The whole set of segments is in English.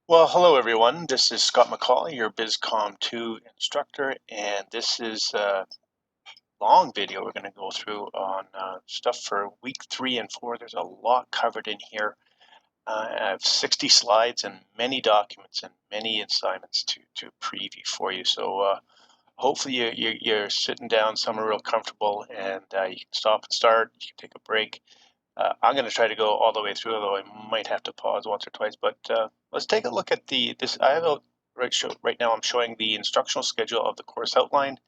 Well, hello everyone. This is Scott McCauley, your BizCom 2 instructor, and this is a long video we're going to go through on stuff for week 3 and 4. There's a lot covered in here. I have 60 slides and many documents and many assignments to preview for you. So hopefully you're sitting down somewhere real comfortable and you can stop and start, you can take a break. I'm going to try to go all the way through, although I might have to pause once or twice. But let's take a look at this. I have right now. I'm showing the instructional schedule of the course outline,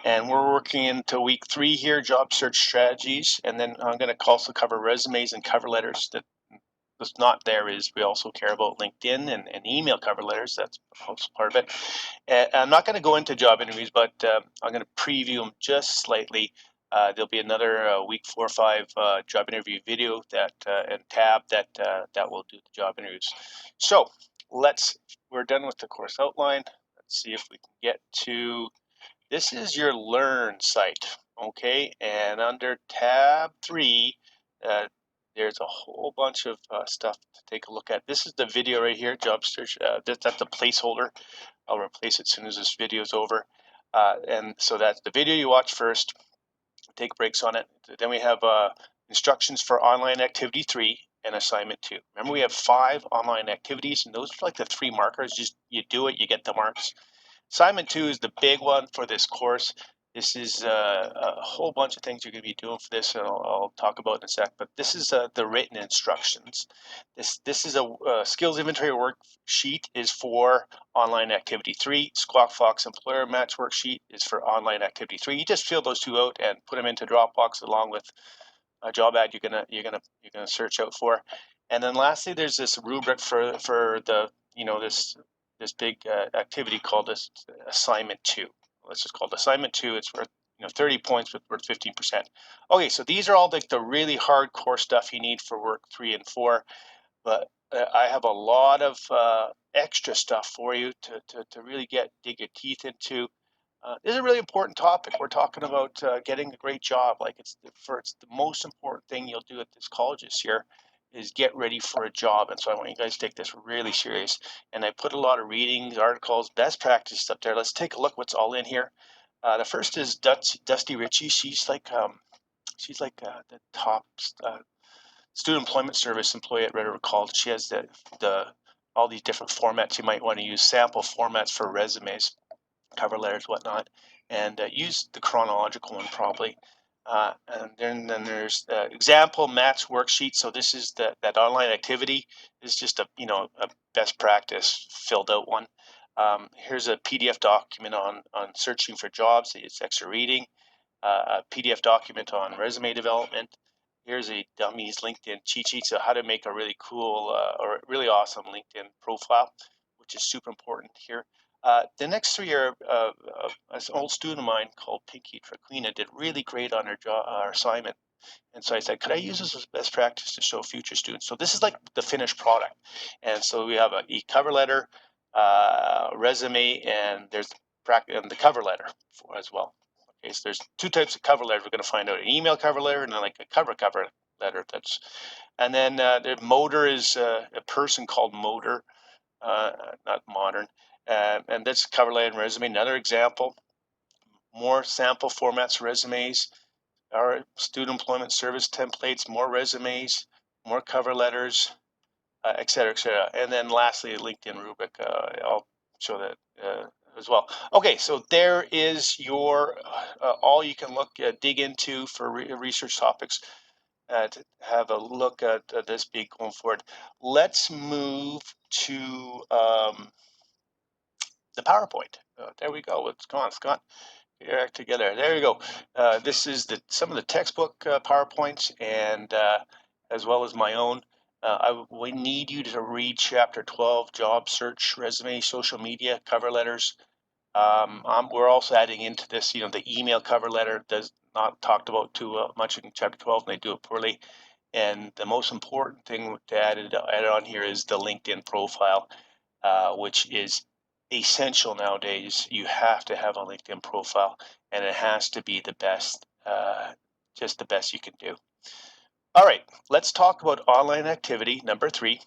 and we're working into week 3 here, job search strategies, and then I'm going to also cover resumes and cover letters. That's not there is we also care about LinkedIn and email cover letters. That's also part of it. And I'm not going to go into job interviews, but I'm going to preview them just slightly. There'll be another week 4 or 5 job interview video that and tab that will do the job interviews. So we're done with the course outline. Let's see if we can get to, this is your Learn site, okay? And under tab 3, there's a whole bunch of stuff to take a look at. This is the video right here, job search. That's the placeholder. I'll replace it as soon as this video is over. And so that's the video you watch first, take breaks on it. Then we have instructions for online activity 3 and assignment 2. Remember, we have 5 online activities, and those are like the 3 markers. Just you do it, you get the marks. Assignment 2 is the big one for this course. This is a whole bunch of things you're going to be doing for this, and I'll talk about in a sec. But this is the written instructions. This is a skills inventory worksheet is for online activity 3. Squawk Fox employer match worksheet is for online activity 3. You just fill those 2 out and put them into Dropbox along with a job ad you're gonna search out for. And then lastly, there's this rubric for the this big activity called this assignment 2. Let's just call it assignment 2. It's worth 30 points, but worth 15%. Okay, so these are all the really hardcore stuff you need for work 3 and 4. But I have a lot of extra stuff for you to really dig your teeth into. This is a really important topic. We're talking about getting a great job. Like it's the most important thing you'll do at this college this year is get ready for a job. And so I want you guys to take this really serious. And I put a lot of readings, articles, best practices up there. Let's take a look what's all in here. The first is Dusty Ritchie. She's like the top student employment service employee at Red River College. She has the all these different formats you might want to use, sample formats for resumes, cover letters, whatnot, and use the chronological one probably. And then there's example match worksheet. So this is that online activity is just a best practice filled out one. Here's a PDF document on searching for jobs. It's extra reading. A PDF document on resume development. Here's a dummies LinkedIn cheat sheet. So how to make a really cool or really awesome LinkedIn profile, which is super important here. The next 3 are an old student of mine called Pinky Traquina did really great on her assignment. And so I said, could I use this as best practice to show future students? So this is like the finished product. And so we have a cover letter, resume, and there's the cover letter as well. Okay, so there's 2 types of cover letters we're going to find out: an email cover letter and then like a cover letter. And then the Motor is a person called Motor, not modern. And that's cover letter and resume. Another example, more sample formats, resumes, our student employment service templates, more resumes, more cover letters, et cetera, et cetera. And then lastly, a LinkedIn rubric. I'll show that as well. Okay, so there is your all you can dig into for research topics to have a look at this being going forward. Let's move to the PowerPoint. There we go. It's gone, Scott. Get your act together. There you go. This is some of the textbook PowerPoints, and as well as my own. We need you to read Chapter 12, Job Search, Resume, Social Media, Cover Letters. We're also adding into this, the email cover letter does not talked about too much in Chapter 12, and they do it poorly. And the most important thing to add on here is the LinkedIn profile, which is essential nowadays. You have to have a LinkedIn profile, and it has to be the best, just the best you can do. All right, let's talk about online activity number 3.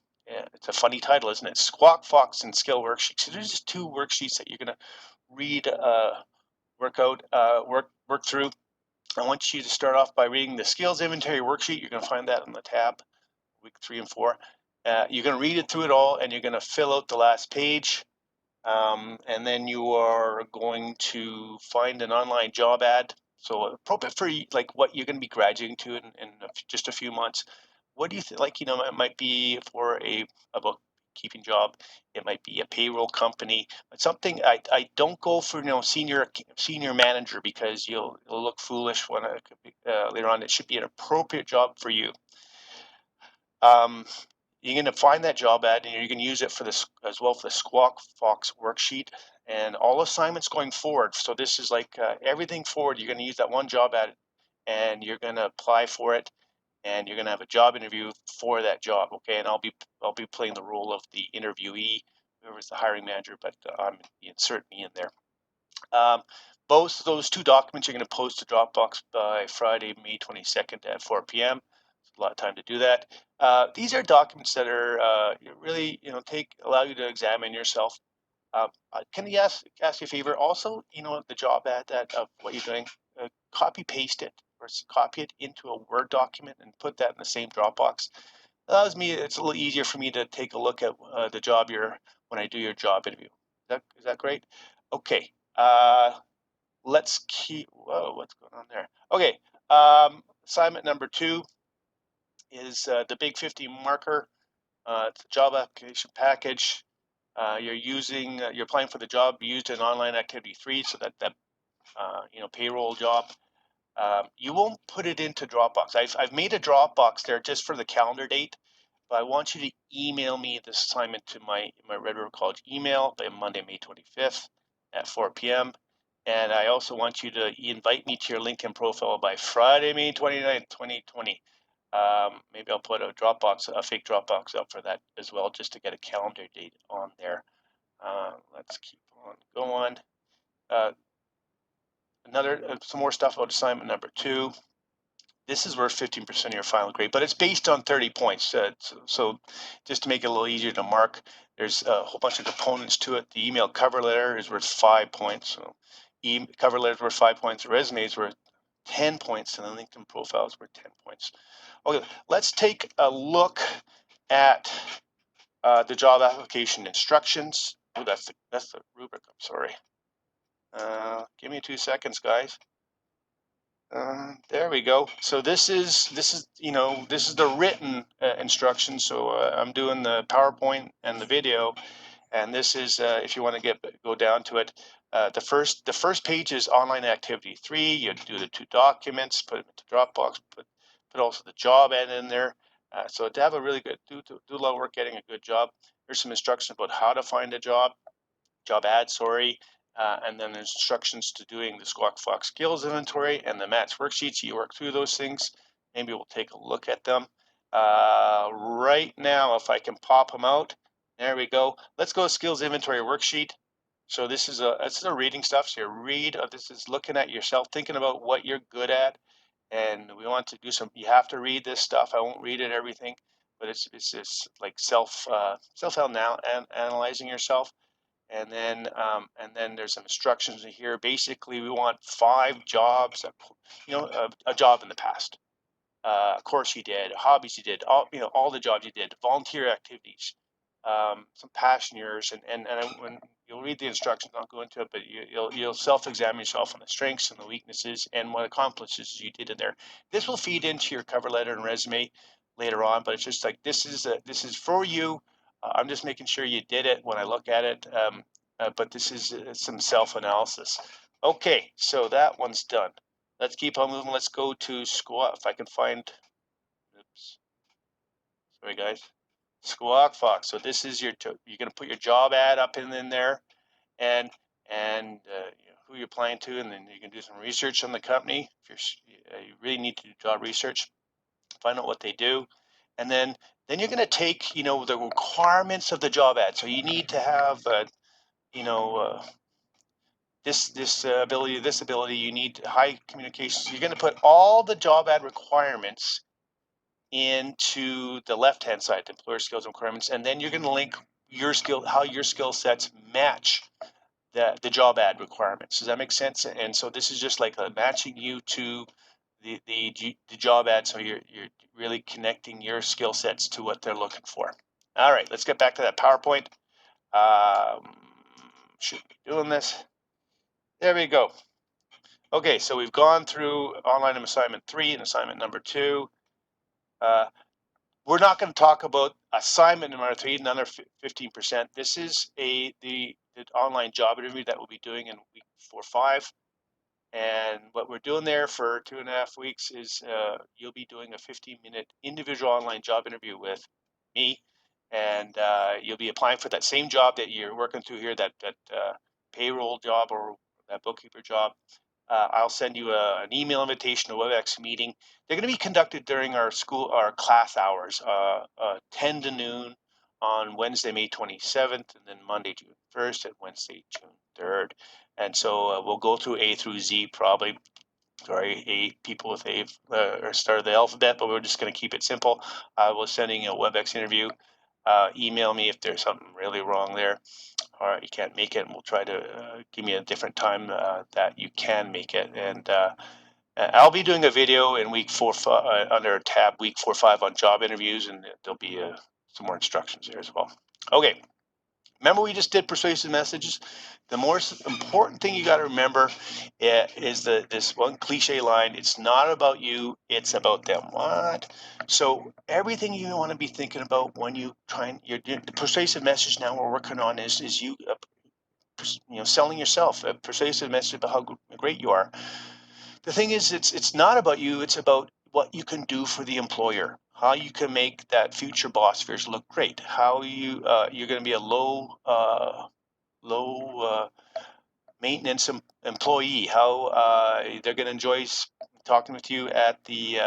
it's a funny title, isn't it? Squawk Fox and Skill Worksheets. So there's just 2 worksheets that you're going to read, work through. I want you to start off by reading the skills inventory worksheet. You're going to find that on the tab, week 3 and 4. You're going to read it through it all, and you're going to fill out the last page. And then you are going to find an online job ad. So appropriate for like what you're going to be graduating to in just a few months. What do you think? Like, it might be for a bookkeeping job. It might be a payroll company. But something I don't go for senior manager, because you'll look foolish when later on. It should be an appropriate job for you. You're going to find that job ad, and you're going to use it for this as well for the Squawk Fox worksheet and all assignments going forward. So this is like everything forward. You're going to use that one job ad, and you're going to apply for it, and you're going to have a job interview for that job. Okay, and I'll be playing the role of the interviewee, whoever's the hiring manager, but I'm insert me in there. Both of those 2 documents you're going to post to Dropbox by Friday, May 22nd at 4 p.m. It's a lot of time to do that. These are documents that are really, allow you to examine yourself. Can you ask you a favor? Also, the job ad of what you're doing, copy paste it or copy it into a Word document and put that in the same Dropbox. It's a little easier for me to take a look at the job when I do your job interview. Is that great? Okay. Let's keep. Whoa, what's going on there? Okay. Assignment number 2 is the Big 50 marker. It's a job application package. You're applying for the job used in online activity 3, so that payroll job. You won't put it into Dropbox. I've made a Dropbox there just for the calendar date, but I want you to email me this assignment to my Red River College email by Monday, May 25th at 4 p.m. And I also want you to invite me to your LinkedIn profile by Friday, May 29th, 2020. Maybe I'll put a fake Dropbox up for that as well, just to get a calendar date on there. Let's keep on going. Some more stuff about assignment number 2. This is worth 15% of your final grade, but it's based on 30 points. So just to make it a little easier to mark, there's a whole bunch of components to it. The email cover letter is worth 5 points. So cover letter is worth 5 points. The resume is worth 10 points, and the LinkedIn profile is worth 10 points. Okay, let's take a look at the job application instructions. Oh, that's the rubric. I'm sorry. Give me 2 seconds, guys. There we go. So this is the written instructions. So I'm doing the PowerPoint and the video, and this is if you want to go down to it. The first page is online activity 3. You do the 2 documents, put them into Dropbox, put also the job ad in there. So to have a really good do a lot of work getting a good job. There's some instructions about how to find a job ad, and then there's instructions to doing the Squawk Fox skills inventory and the MATS worksheets. You work through those things. Maybe we'll take a look at them. Right now, if I can pop them out, there we go. Let's go skills inventory worksheet. So this is a reading stuff. So you read. This is looking at yourself, thinking about what you're good at, and we want to do some. You have to read this stuff. I won't read it everything, but it's just like self analyzing yourself. And then there's some instructions in here. Basically, we want 5 jobs, a job in the past, a course you did, hobbies you did, all the jobs you did, volunteer activities, some passion yours, and when you'll read the instructions, I'll go into it, but you'll self-examine yourself on the strengths and the weaknesses and what accomplishments you did in there. This will feed into your cover letter and resume later on, but it's just like this is for you. I'm just making sure you did it when I look at it, but this is some self-analysis. Okay, so that one's done. Let's keep on moving. Let's go to Squawk. If I can find, oops, sorry guys, Squawk Fox. So this is you're going to put your job ad up in there, and who you're applying to, and then you can do some research on the company. If you really need to do job research, find out what they do, and then you're going to take the requirements of the job ad. So you need to have this ability. You need high communications. You're going to put all the job ad requirements into the left-hand side, the employer skills and requirements, and then you're going to link how your skill sets match the job ad requirements. Does that make sense? And so this is just like matching you to the job ad, so you're really connecting your skill sets to what they're looking for. All right, let's get back to that PowerPoint. Should be doing this. There we go. Okay, so we've gone through online assignment 3 and assignment number 2. We're not going to talk about assignment number 3, another 15%. This is the online job interview that we'll be doing in week 4, 5. And what we're doing there for 2.5 weeks is you'll be doing a 15-minute individual online job interview with me, and you'll be applying for that same job that you're working through here, that payroll job or that bookkeeper job. I'll send you an email invitation, a WebEx meeting. They're going to be conducted during our class hours, 10 to noon on Wednesday, May 27th, and then Monday, June 1st, and Wednesday, June 3rd. And so we'll go through A through Z probably. Sorry, people with A or start of the alphabet, but we're just going to keep it simple. I will sending a WebEx interview. Email me if there's something really wrong there, or you can't make it, and we'll try to give me a different time that you can make it. And I'll be doing a video in week 4 under tab week 4, 5 on job interviews, and there'll be some more instructions there as well. Okay. Remember, we just did persuasive messages. The most important thing you got to remember is this one cliche line: "It's not about you; it's about them." What? So everything you want to be thinking about when you the persuasive message now we're working on is you selling yourself, a persuasive message about how great you are. The thing is, it's not about you; it's about what you can do for the employer, how you can make that future boss of yours look great, how you're going to be a low maintenance employee, how they're going to enjoy talking with you at the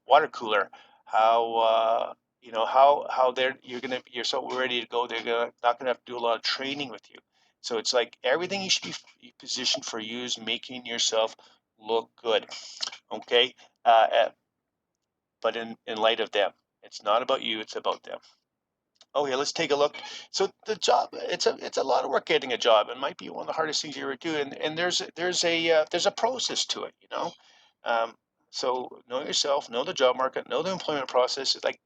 water cooler, how how you're so ready to go, not going to have to do a lot of training with you. So it's like everything you should be positioned for you is making yourself look good. Okay. But in light of them, it's not about you, it's about them. Okay, let's take a look. So the job, it's a lot of work getting a job. It might be one of the hardest things you ever do, and there's a process to it, you know. Um, so know yourself, know the job market, know the employment process. It's like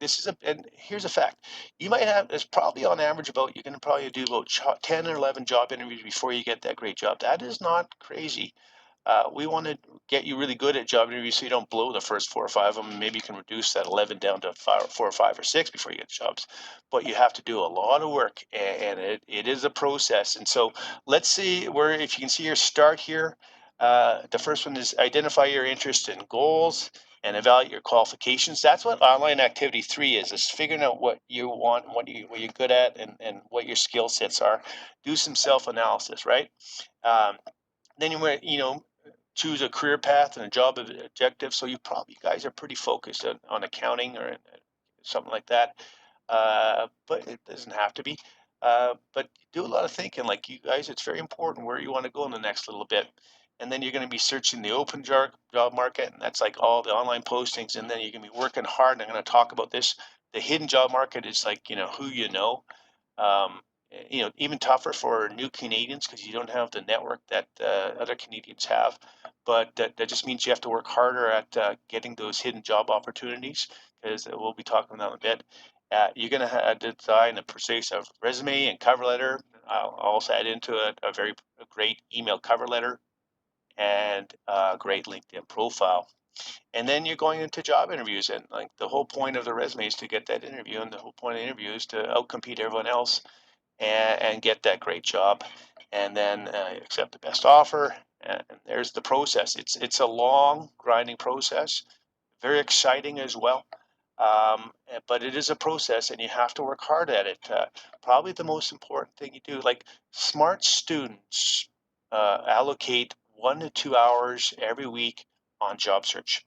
and here's a fact: you might have, it's probably on average about, you're going to probably do about 10 or 11 job interviews before you get that great job. That is not crazy. We want to get you really good at job interviews so you don't blow the first 4 or 5 of them. Maybe you can reduce that 11 down to 4 or 5 or 6 before you get jobs. But you have to do a lot of work, and it is a process. And so let's see if you can see your start here. The first one is identify your interests and goals and evaluate your qualifications. That's what online activity 3 is figuring out what you want, what you're good at, and what your skill sets are. Do some self-analysis, right? Then you choose a career path and a job objective. So you guys are pretty focused on accounting or something like that. But it doesn't have to be. But do a lot of thinking, like you guys, it's very important where you want to go in the next little bit. And then you're going to be searching the open job market, and that's like all the online postings. And then you're going to be working hard. And I'm going to talk about this. The hidden job market is like, who you know. Um, even tougher for new Canadians because you don't have the network that other Canadians have. But that just means you have to work harder at getting those hidden job opportunities, because we'll be talking about that in a bit. You're going to design a persuasive resume and cover letter. I'll also add into it a great email cover letter and a great LinkedIn profile. And then you're going into job interviews, and like the whole point of the resume is to get that interview, and the whole point of the interview is to outcompete everyone else and get that great job, and then accept the best offer. And there's the process. It's a long, grinding process, very exciting as well. But it is a process, and you have to work hard at it. Probably the most important thing you do, like smart students, allocate 1 to 2 hours every week on job search.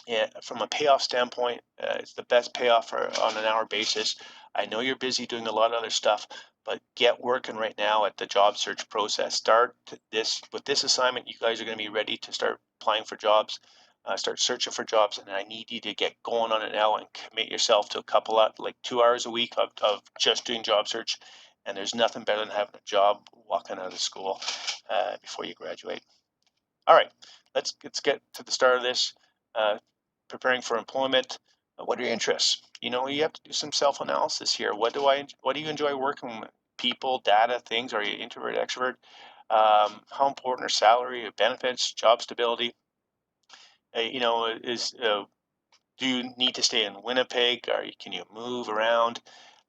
Yeah, from a payoff standpoint, it's the best payoff on an hour basis. I know you're busy doing a lot of other stuff, but get working right now at the job search process. Start with this assignment. You guys are going to be ready to start applying for jobs. start searching for jobs, and I need you to get going on it now and commit yourself to a couple of like 2 hours a week of just doing job search. And there's nothing better than having a job walking out of school before you graduate. All right, let's get to the start of this. Preparing for employment. What are your interests? You have to do some self-analysis here. What do you enjoy working with? People, data, things? Are you introvert, extrovert? How important are salary, benefits, job stability? Do you need to stay in Winnipeg? Can you move around?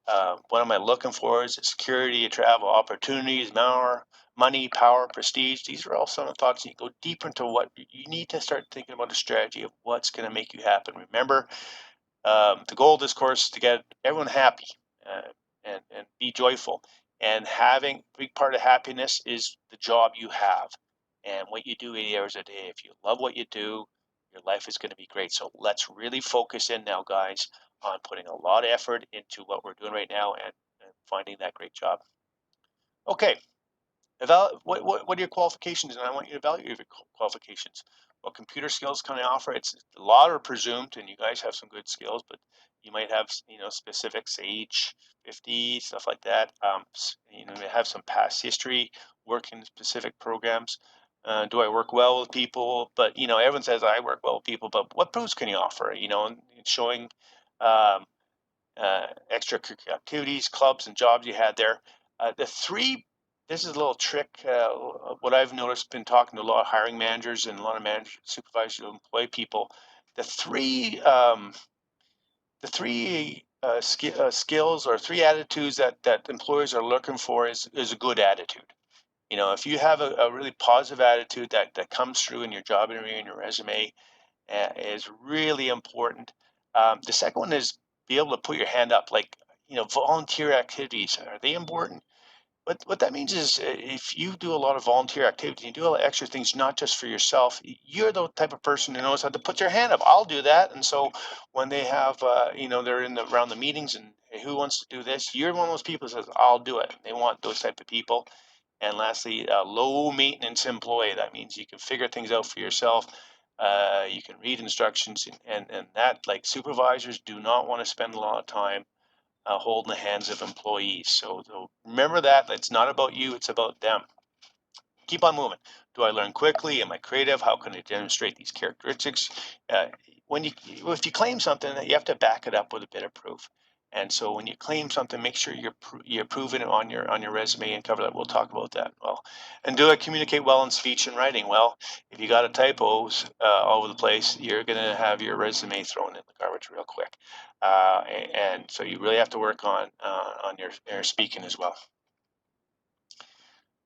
What am I looking for? Is it security, travel, opportunities, money, power, prestige? These are all some of the thoughts. You go deeper into what you need to start thinking about a strategy of what's going to make you happen. Remember, the goal of this course is to get everyone happy uh, and be joyful. And having a big part of happiness is the job you have and what you do 80 hours a day. If you love what you do, your life is going to be great. So let's really focus in now, guys, on putting a lot of effort into what we're doing right now and finding that great job. Okay, what are your qualifications? And I want you to evaluate your qualifications. What computer skills can I offer? It's a lot are presumed, and you guys have some good skills, but you might have specifics, age, 50, stuff like that. You may have some past history, work in specific programs. Do I work well with people? But everyone says I work well with people, but what proofs can you offer? And showing um, extracurricular activities, clubs, and jobs you had there. This is a little trick. What I've noticed, been talking to a lot of hiring managers and a lot of managers, supervisors who employ people. The three, the three skills or three attitudes that employers are looking for is a good attitude. If you have a really positive attitude that comes through in your job interview and your resume, is really important. The second one is be able to put your hand up, like volunteer activities. Are they important? What that means is if you do a lot of volunteer activities, you do a lot of extra things, not just for yourself. You're the type of person who knows how to put your hand up. I'll do that. And so when they have, they're around the meetings and hey, who wants to do this? You're one of those people who says, I'll do it. They want those type of people. And lastly, a low maintenance employee. That means you can figure things out for yourself. You can read instructions and that, like, supervisors do not want to spend a lot of time holding the hands of employees. So remember that it's not about you, it's about them. Keep on moving. Do I learn quickly? Am I creative? How can I demonstrate these characteristics? Uh, if you claim something, you have to back it up with a bit of proof. And so when you claim something, make sure you're proving it on your resume and cover that. We'll talk about that. Well, and do I communicate well in speech and writing? Well, if you got a typos all over the place, you're going to have your resume thrown in the garbage real quick. And so you really have to work on your speaking as well.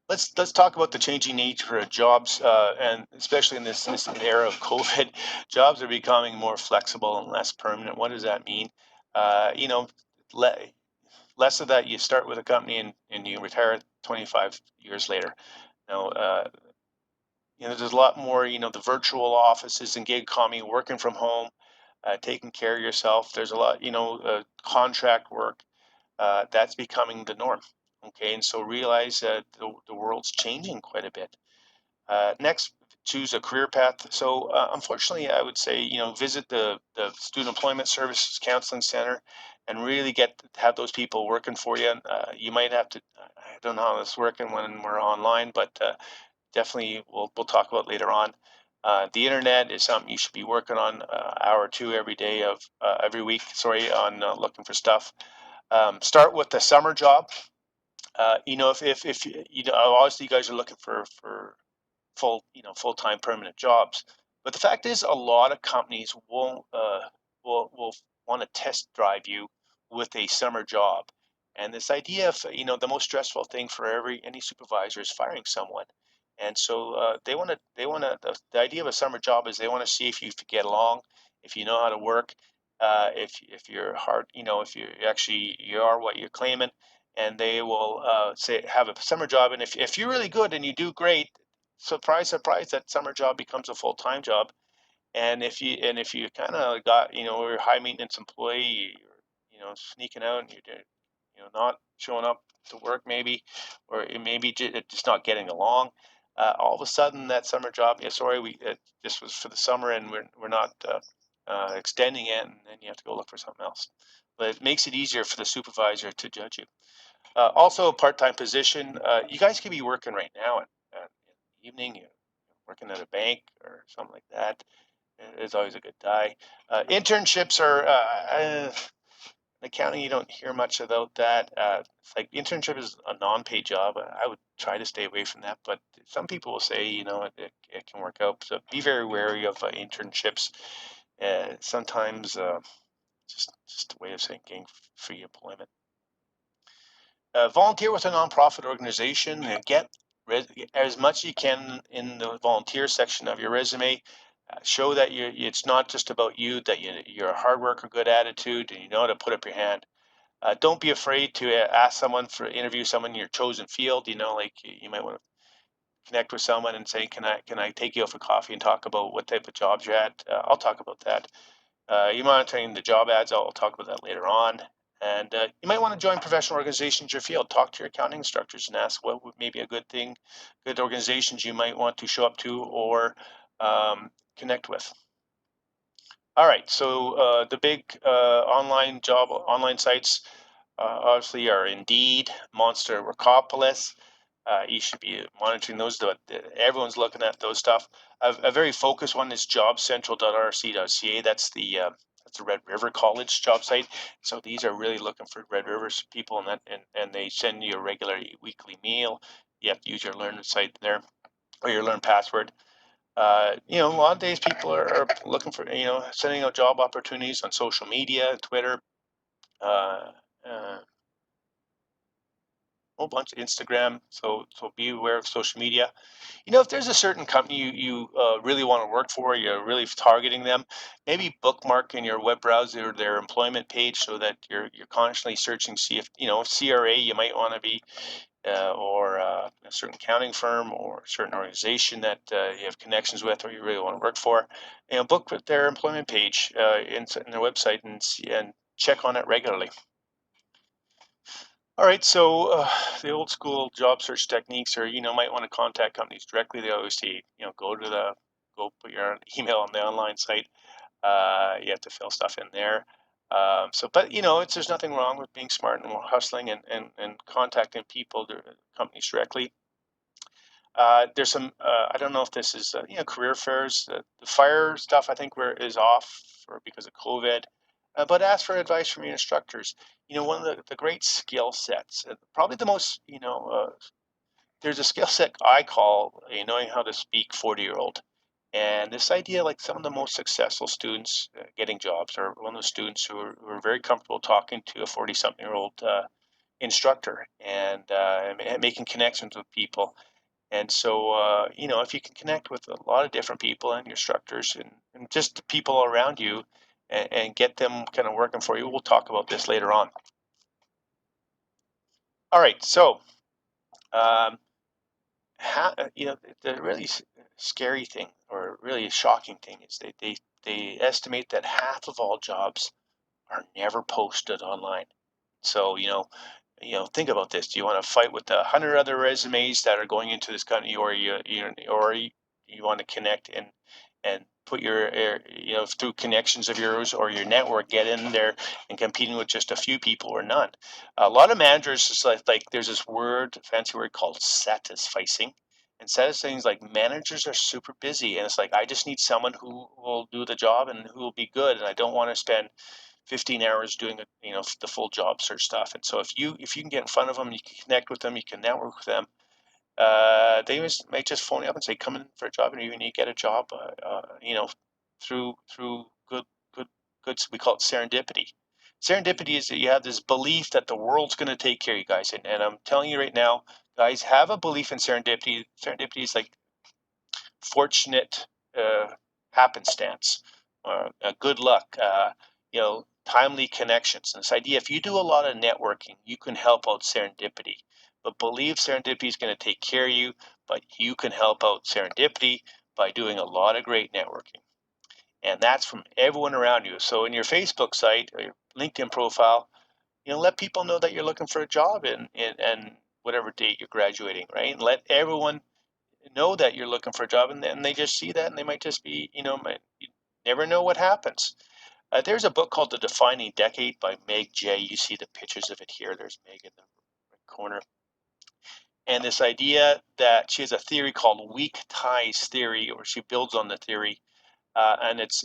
Let's talk about the changing nature of jobs, and especially in this era of COVID, jobs are becoming more flexible and less permanent. What does that mean? You know, le less of that. You start with a company and you retire 25 years later. You know, uh, there's a lot more. The virtual offices and gig economy, working from home, taking care of yourself. There's a lot. Contract work that's becoming the norm. Okay, and so realize that the world's changing quite a bit. Next, choose a career path. So, unfortunately, I would say visit the Student Employment Services Counseling Center, and really have those people working for you. You might have to. I don't know how this is working when we're online, but definitely we'll talk about later on. The internet is something you should be working on hour or two every day of every week. Sorry, on looking for stuff. Start with the summer job. If obviously you guys are looking for full-time permanent jobs, but the fact is a lot of companies won't will want to test drive you with a summer job. And this idea of the most stressful thing for any supervisor is firing someone. And so they want to the idea of a summer job is they want to see if you get along, if you know how to work, if you're hard, if you are what you're claiming. And they will say have a summer job, and if you're really good and you do great, surprise, surprise, that summer job becomes a full-time job. And if you kind of got, you're a high maintenance employee, you're, sneaking out and you're, not showing up to work maybe, or maybe just not getting along. all of a sudden that summer job, yeah, sorry, this was for the summer and we're not extending it, and then you have to go look for something else. But it makes it easier for the supervisor to judge you. Also, a part-time position. You guys could be working right now in the evening. You're working at a bank or something like that. It's always a good die. Internships are accounting. You don't hear much about that. It's like internship is a non-paid job. I would try to stay away from that, but some people will say, it can work out. So be very wary of internships. Sometimes just a way of saying getting free employment. Volunteer with a nonprofit organization and get as much as you can in the volunteer section of your resume. Show that it's not just about you, that you're a hard worker, good attitude, and you know how to put up your hand. Don't be afraid to ask someone for interview someone in your chosen field. Like you might want to connect with someone and say, can I take you out for coffee and talk about what type of jobs you're at? I'll talk about that. You monitoring the job ads, I'll talk about that later on. And you might want to join professional organizations in your field. Talk to your accounting instructors and ask what would maybe a good organizations you might want to show up to or connect with. All right, so the big online sites obviously are Indeed, Monster, Workopolis. You should be monitoring those. Everyone's looking at those stuff. A very focused one is jobcentral.rc.ca. That's the Red River College job site. So these are really looking for Red River people, and they send you a regular weekly meal. You have to use your Learn site there or your Learn password. A lot of days people are looking for, sending out job opportunities on social media, Twitter, uh, uh, whole bunch of Instagram. So be aware of social media. If there's a certain company you really want to work for, you're really targeting them, maybe bookmark in your web browser their employment page so that you're constantly searching, see if, CRA you might want to be, or a certain accounting firm or a certain organization that you have connections with or you really want to work for. Book their employment page in their website and check on it regularly. All right, so the old school job search techniques are, might want to contact companies directly. They always say, go put your email on the online site. You have to fill stuff in there. But there's nothing wrong with being smart and hustling and contacting people, companies directly. There's some, I don't know if this is, career fairs. The fire stuff, I think, is off because of COVID. But ask for advice from your instructors. One of the great skill sets, probably the most, there's a skill set I call knowing how to speak 40-year-old. And this idea, like some of the most successful students getting jobs are one of the students who are very comfortable talking to a 40-something-year-old instructor and making connections with people. And so, if you can connect with a lot of different people and your instructors and just the people around you and get them kind of working for you, we'll talk about this later on. All right. So, um, the really scary thing or really shocking thing is they estimate that half of all jobs are never posted online. So, think about this. Do you want to fight with 100 other resumes that are going into this company, or you want to connect and put your through connections of yours or your network, get in there and competing with just a few people or none. A lot of managers is like there's this fancy word called satisficing. And satisfying is like managers are super busy, and it's like I just need someone who will do the job and who will be good, and I don't want to spend 15 hours doing the full job search stuff. And so if you can get in front of them, you can connect with them, you can network with them. They might just phone you up and say, "Come in for a job interview," and you get a job. Through good good. We call it serendipity. Serendipity is that you have this belief that the world's going to take care of you guys, and I'm telling you right now, guys, have a belief in serendipity. Serendipity is like fortunate happenstance, good luck, timely connections. And this idea, if you do a lot of networking, you can help out serendipity. But believe serendipity is going to take care of you, but you can help out serendipity by doing a lot of great networking. And that's from everyone around you. So in your Facebook site or your LinkedIn profile, let people know that you're looking for a job and whatever date you're graduating, right? And let everyone know that you're looking for a job, and then they just see that, and they might just be, you never know what happens. There's a book called The Defining Decade by Meg Jay. You see the pictures of it here. There's Meg in the corner. And this idea that she has a theory called weak ties theory, or she builds on the theory, and it's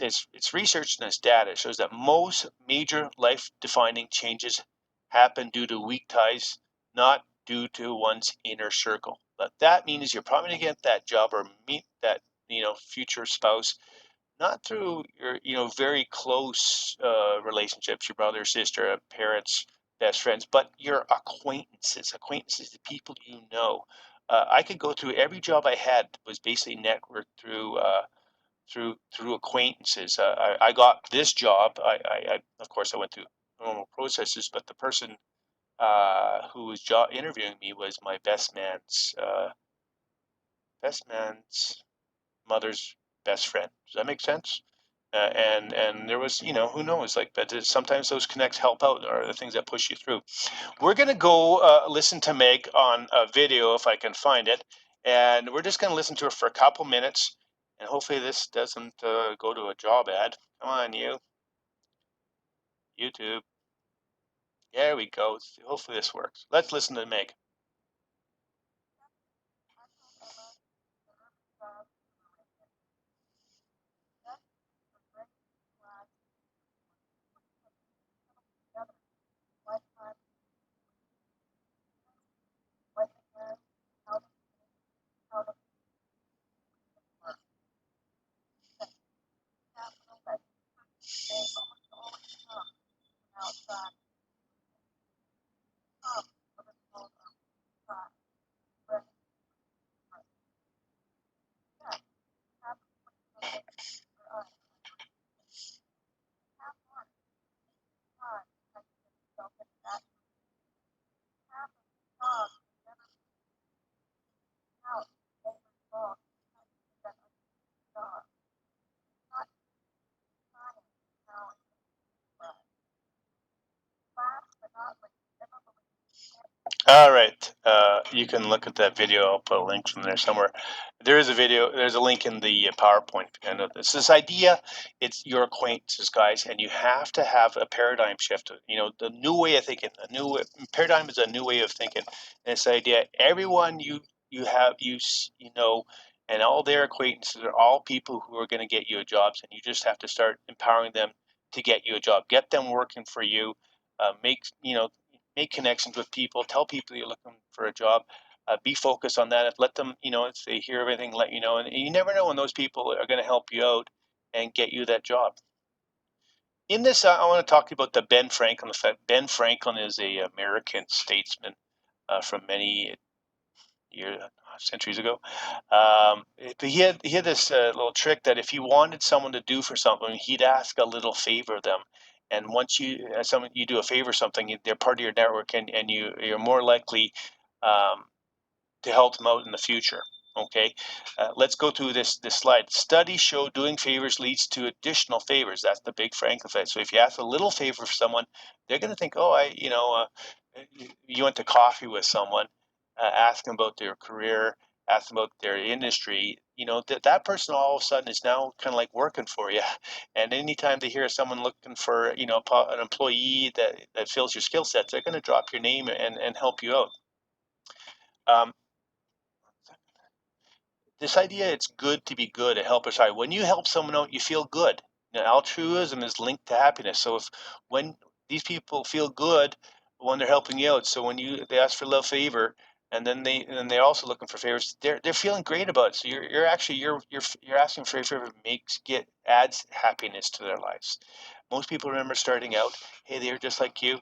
research and it's data. It shows that most major life-defining changes happen due to weak ties, not due to one's inner circle. But that means you're probably going to get that job or meet that future spouse not through your very close relationships, your brother, sister, parents, best friends, but your acquaintances, the people you know. I could go through every job I had was basically networked through acquaintances. I got this job. I of course I went through normal processes, but the person who was job interviewing me was my best man's mother's best friend. Does that make sense? And there was, who knows, like, but sometimes those connects help out or the things that push you through. We're gonna go listen to Meg on a video if I can find it, and we're just gonna listen to her for a couple minutes, and hopefully this doesn't go to a job ad. Come on, YouTube. There we go. Hopefully this works. Let's listen to Meg. All right. You can look at that video. I'll put a link from there somewhere. There is a video. There's a link in the PowerPoint. And it's this idea. It's your acquaintances, guys, and you have to have a paradigm shift. The new way of thinking. Paradigm is a new way of thinking. And this idea, everyone you know, and all their acquaintances are all people who are going to get you jobs, and you just have to start empowering them to get you a job. Get them working for you. Make connections with people, tell people you're looking for a job, be focused on that. Let them, if they hear everything, let you know. And you never know when those people are going to help you out and get you that job. In this, I want to talk to you about the Ben Franklin effect. Ben Franklin is a American statesman from many years, centuries ago. But he had this little trick that if he wanted someone to do for something, he'd ask a little favor of them. And once you do a favor something, they're part of your network, and you're more likely um, to help them out in the future. Okay, let's go through this slide. Studies show doing favors leads to additional favors. That's the big Franklin effect. So if you ask a little favor for someone, they're going to think, oh, you went to coffee with someone, ask them about their career, ask them about their industry. That person all of a sudden is now kind of like working for you. And anytime they hear someone looking for, an employee that fills your skill sets, they're going to drop your name and help you out. Um, this idea it's good to be good, a helper's heart. When you help someone out, you feel good. Now, altruism is linked to happiness. So when these people feel good when they're helping you out, so when they ask for a little favor, and then they're also looking for favors, they're feeling great about it. So you're actually you're asking for a favor adds happiness to their lives. Most people remember starting out, hey, they're just like you,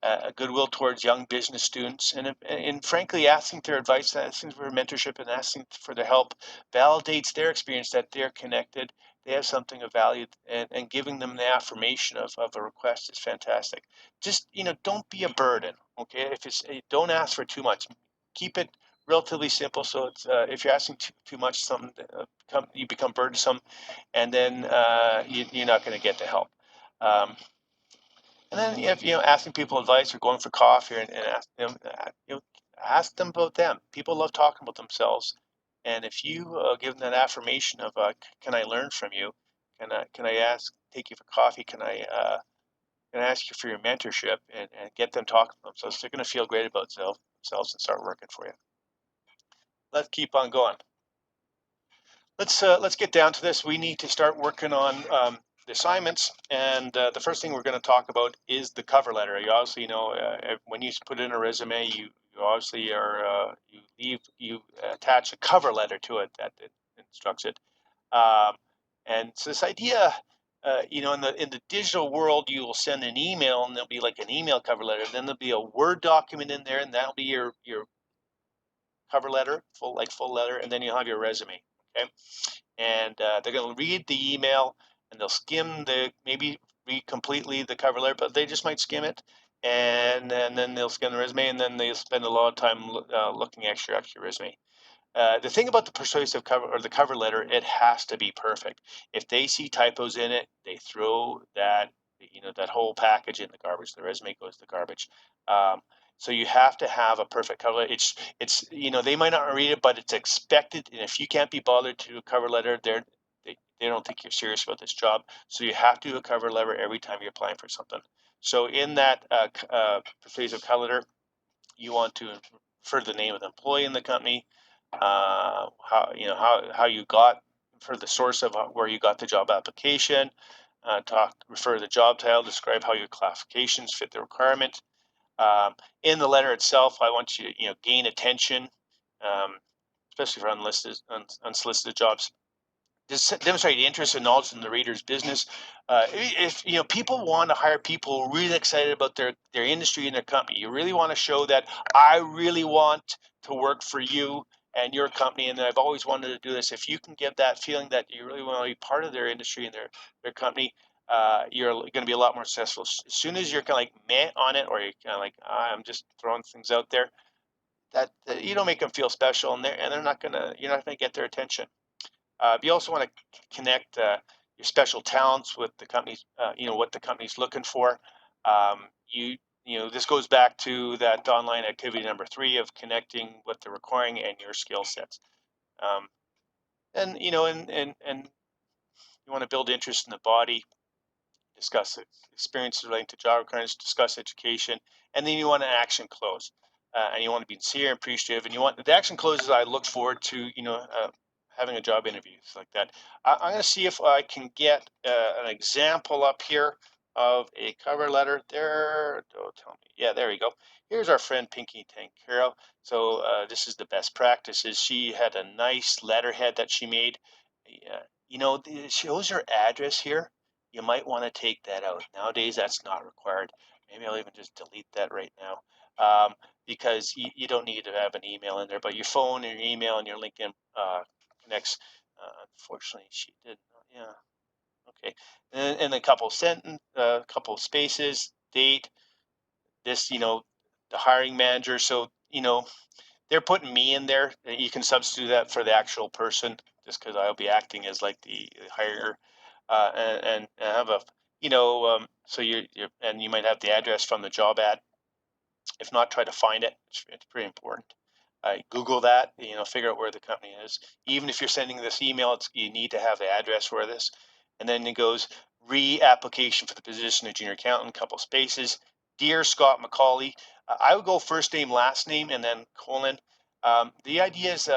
a goodwill towards young business students, and frankly, asking their advice, asking for mentorship, and asking for their help validates their experience that they're connected, they have something of value, and giving them the affirmation of a request is fantastic. Just, don't be a burden, okay? Don't ask for too much. Keep it relatively simple. So it's if you're asking too much, something you become burdensome, and then you're not going to get the help. Um, and then if asking people advice or going for coffee and ask them, ask them about them. People love talking about themselves, And if you give them that affirmation of, can I learn from you? Can I take you for coffee? Can I ask you for your mentorship and get them talking to themselves? So they're going to feel great about themselves and start working for you. Let's keep on going. Let's get down to this. We need to start working on the assignments, and the first thing we're going to talk about is the cover letter. You obviously know when you put in a resume, you obviously are you attach a cover letter to it that it instructs it. And so this idea, in the digital world, you will send an email, and there'll be like an email cover letter. Then there'll be a Word document in there, and that'll be your cover letter, full letter, and then you'll have your resume. Okay, and they're going to read the email, and they'll skim maybe read completely the cover letter, but they just might skim it, and then they'll skim the resume, and then they'll spend a lot of time looking at your resume. The thing about the persuasive cover or the cover letter, it has to be perfect. If they see typos in it, they throw that whole package in the garbage. The resume goes to the garbage. So you have to have a perfect cover letter. It's they might not read it, but it's expected. And if you can't be bothered to do a cover letter, they don't think you're serious about this job. So you have to do a cover letter every time you're applying for something. So in that persuasive cover letter, you want to refer to the name of the employee in the company, how you got for the source of where you got the job application, refer to the job title, describe how your classifications fit the requirement. In the letter itself, I want you to gain attention, especially for unsolicited jobs. Demonstrate interest and knowledge in the reader's business. If people want to hire people really excited about their industry and their company, you really want to show that I really want to work for you and your company, and I've always wanted to do this. If you can get that feeling that you really want to be part of their industry and their company, you're going to be a lot more successful. As soon as you're kind of like meh on it, or you're kind of like I'm just throwing things out there, that you don't make them feel special, and they're not gonna you're not gonna get their attention. You also want to connect your special talents with the company's, what the company's looking for. Um, you, this goes back to that online activity number 3 of connecting what they're requiring and your skill sets. Um, and you want to build interest in the body, discuss experiences relating to job requirements, discuss education, and then you want an action close. And you want to be sincere and appreciative, and you want the action closes. I look forward to having a job interview like that. I'm going to see if I can get an example up here of a cover letter. There, don't tell me. Yeah, there you go. Here's our friend Pinky Tankero. So this is the best practices. She had a nice letterhead that she made. It shows her address here. You might want to take that out. Nowadays, that's not required. Maybe I'll even just delete that right now, because you don't need to have an email in there, but your phone and your email and your LinkedIn connects. Unfortunately, she did. Yeah. Okay. And a couple couple spaces, date, this, the hiring manager. So, they're putting me in there. You can substitute that for the actual person, just because I'll be acting as like the hirer, and have a so and you might have the address from the job ad. If not, try to find it. It's pretty important. Google that, figure out where the company is. Even if you're sending this email, you need to have the address for this. And then it goes re-application for the position of junior accountant, couple spaces. Dear Scott McCauley, I would go first name, last name, and then colon. The idea is,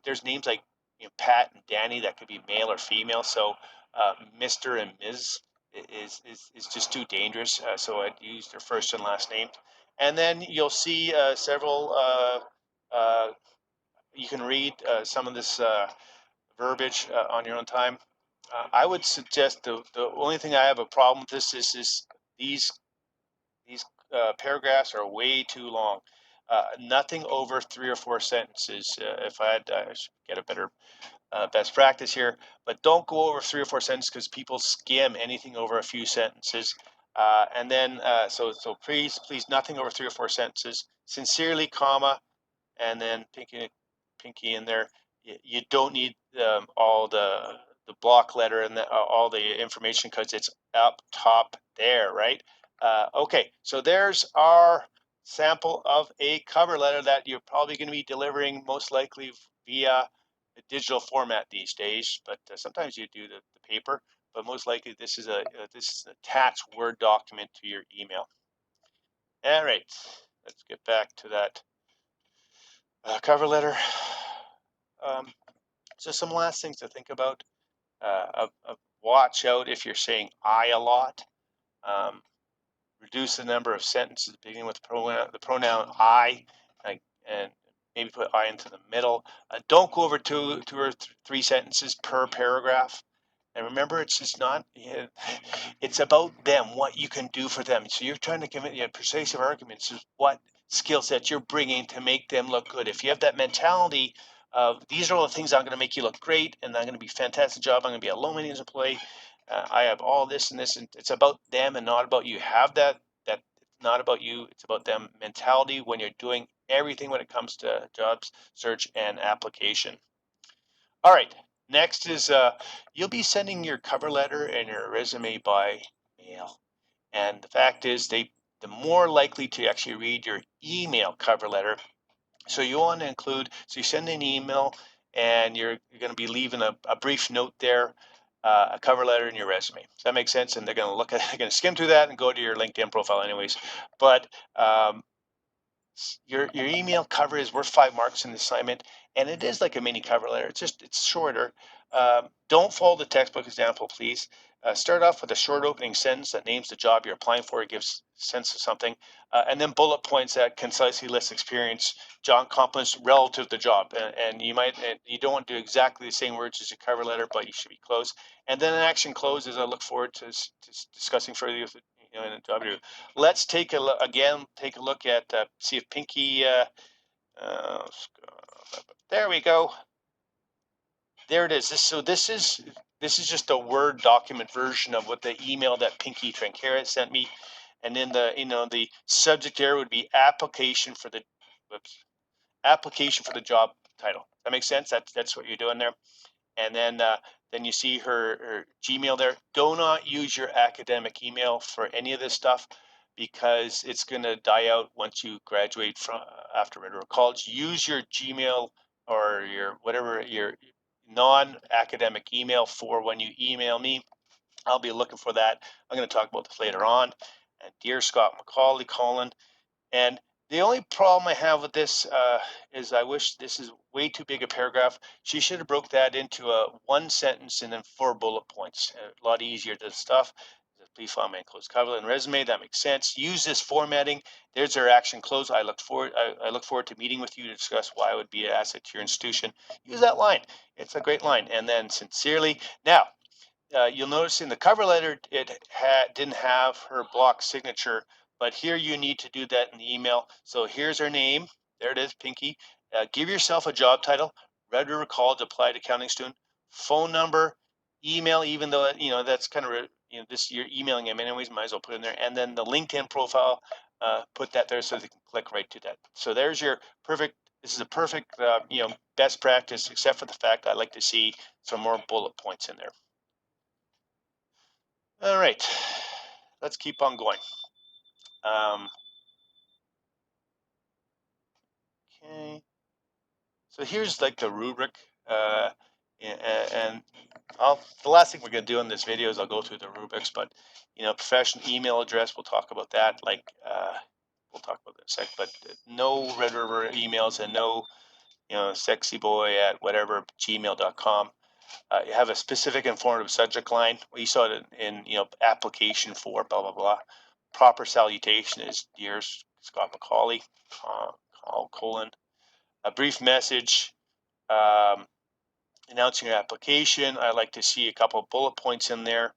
there's names like Pat and Danny that could be male or female. So Mr. and Ms. is just too dangerous. So I'd use their first and last name. And then you'll see several. You can read some of this verbiage on your own time. I would suggest the only thing I have a problem with this is these paragraphs are way too long. Nothing over 3 or 4 sentences. If I should get a better best practice here, but don't go over 3 or 4 sentences because people skim anything over a few sentences. And then so please nothing over 3 or 4 sentences. Sincerely, comma, and then pinky in there. You don't need all the block letter and all the information because it's up top there, right? Okay, so there's our sample of a cover letter that you're probably going to be delivering most likely via a digital format these days, but sometimes you do the paper, but most likely this is an attached Word document to your email. All right, let's get back to that cover letter. So some last things to think about. Watch out if you're saying I a lot. Reduce the number of sentences beginning with the pronoun I, and maybe put I into the middle. Don't go over two or three sentences per paragraph. And remember, it's just not, it's about them, what you can do for them. So you're trying to give it persuasive arguments is what skill set you're bringing to make them look good. If you have that mentality of these are all the things I'm going to make you look great and I'm going to be a fantastic job, I'm going to be a low maintenance employee, I have all this and this, and it's about them and not about you. Have that not about you, it's about them mentality when you're doing everything when it comes to jobs search and application. All right, next is you'll be sending your cover letter and your resume by mail. And the fact is the more likely to actually read your email cover letter. So you want to include, so you send an email and you're going to be leaving a brief note there, a cover letter and your resume. Does that make sense? And they're going to look at, they're going to skim through that and go to your LinkedIn profile anyways. But your email cover is worth 5 marks in the assignment, and it is like a mini cover letter. It's shorter. Don't follow the textbook example, please. Start off with a short opening sentence that names the job you're applying for. It gives sense of something, and then bullet points that concisely list experience, job competence relative to the job. And you don't want to do exactly the same words as your cover letter, but you should be close. And then an action close, as I look forward to discussing further with in a job interview. Let's take a look at see if Pinky. There we go. There it is. This is just a Word document version of what the email that Pinky Trancara sent me, and then the subject there would be application for the job title. That makes sense. That's what you're doing there. And then you see her Gmail there. Do not use your academic email for any of this stuff because it's going to die out once you graduate from after Red River College. Use your Gmail or your whatever your non-academic email for when you email me. I'll be looking for that. I'm going to talk about this later on. And dear Scott McCauley, Colin, and the only problem I have with this is I wish this is way too big a paragraph. She should have broke that into a one sentence and then 4 bullet points. A lot easier to stuff. Please file my enclosed cover and resume. That makes sense. Use this formatting. There's our action close. I look forward to meeting with you to discuss why I would be an asset to your institution. Use that line. It's a great line. And then sincerely. Now, you'll notice in the cover letter it didn't have her block signature, but here you need to do that in the email. So here's her name. There it is, Pinky. Give yourself a job title. Red River College applied accounting student. Phone number, email, even though that's kind of this you're emailing them anyways. Might as well put in there. And then the LinkedIn profile. Put that there so they can click right to that. So there's your perfect. This is a perfect best practice, except for the fact I like to see some more bullet points in there. All right, let's keep on going. Okay, so here's like the rubric, and the last thing we're going to do in this video is I'll go through the rubrics, but professional email address, we'll talk about that. We'll talk about that in a sec, but no Red River emails and no sexyboy at whatever gmail.com. You have a specific informative subject line. We saw it in application for blah blah blah. Proper salutation is dear Scott McCauley, colon. A brief message announcing your application. I like to see a couple of bullet points in there.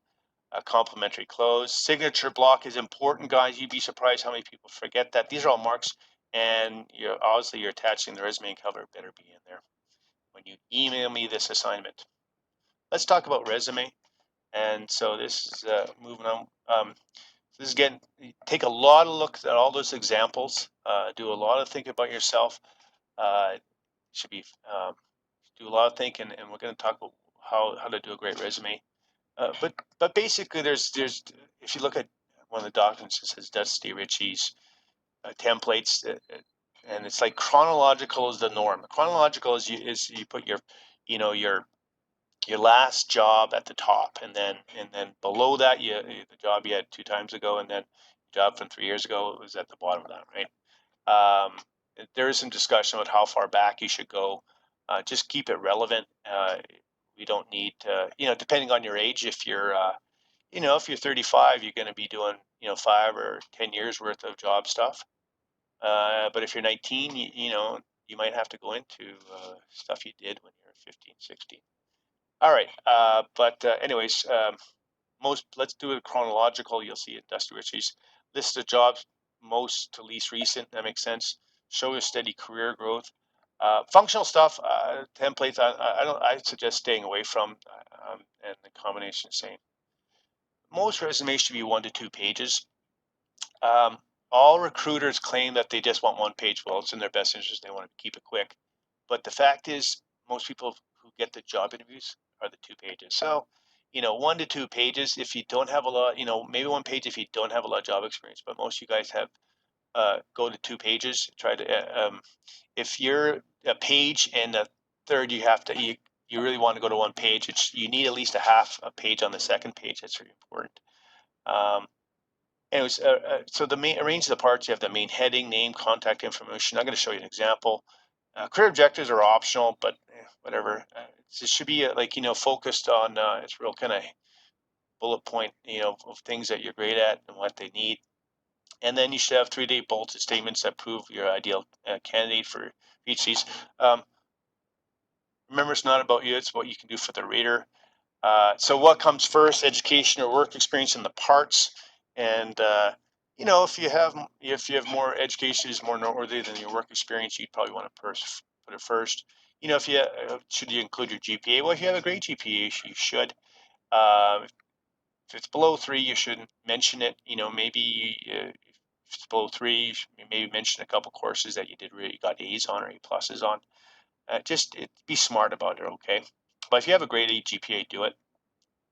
A complimentary close. Signature block is important, guys. You'd be surprised how many people forget that. These are all marks, and obviously you're attaching the resume and cover. Better be in there when you email me this assignment. Let's talk about resume. And so this is moving on. This is again, take a lot of looks at all those examples. Do a lot of thinking about yourself. Should be do a lot of thinking, and we're going to talk about how to do a great resume. But basically, there's if you look at one of the documents, it says Dusty Ritchie's templates, and it's like chronological is the norm. Chronological is you put your, your last job at the top, and then below that the job you had 2 times ago, and then the job from 3 years ago was at the bottom of that, right? There is some discussion about how far back you should go. Just keep it relevant. We don't need to, depending on your age, if you're if you're 35, you're going to be doing 5 or 10 years worth of job stuff. But if you're 19, you might have to go into stuff you did when you were 15, 16. All right. Anyways, let's do it chronological. You'll see industrial histories, list of jobs most to least recent. That makes sense. Show a steady career growth. Functional stuff, templates. I suggest staying away from. And the combination is same. Most resumes should be 1 to 2 pages. All recruiters claim that they just want 1 page. Well, it's in their best interest. They want to keep it quick. But the fact is, most people who get the job interviews are the 2 pages. So, 1 to 2 pages if you don't have a lot, maybe 1 page if you don't have a lot of job experience. But most of you guys have, go to 2 pages. Try to, if you're a page and a third, you really want to go to 1 page. You need at least a half a page on the second page. That's very important. Anyways, so arrange the parts. You have the main heading, name, contact information. I'm going to show you an example. Career objectives are optional, but whatever. It should be focused on. It's real kind of bullet point, of things that you're great at and what they need. And then you should have 3-day bulleted statements that prove your ideal candidate for each of these. Remember, it's not about you; it's what you can do for the reader. So what comes first, education or work experience in the parts? And if you have more education is more noteworthy than your work experience, you'd probably want to put it first. If you should you include your GPA? Well, if you have a great GPA, you should. If it's below 3, you shouldn't mention it. Maybe if it's below 3, you should maybe mention a couple courses that you got A's on or A pluses on. Just be smart about it, okay? But if you have a great GPA, do it.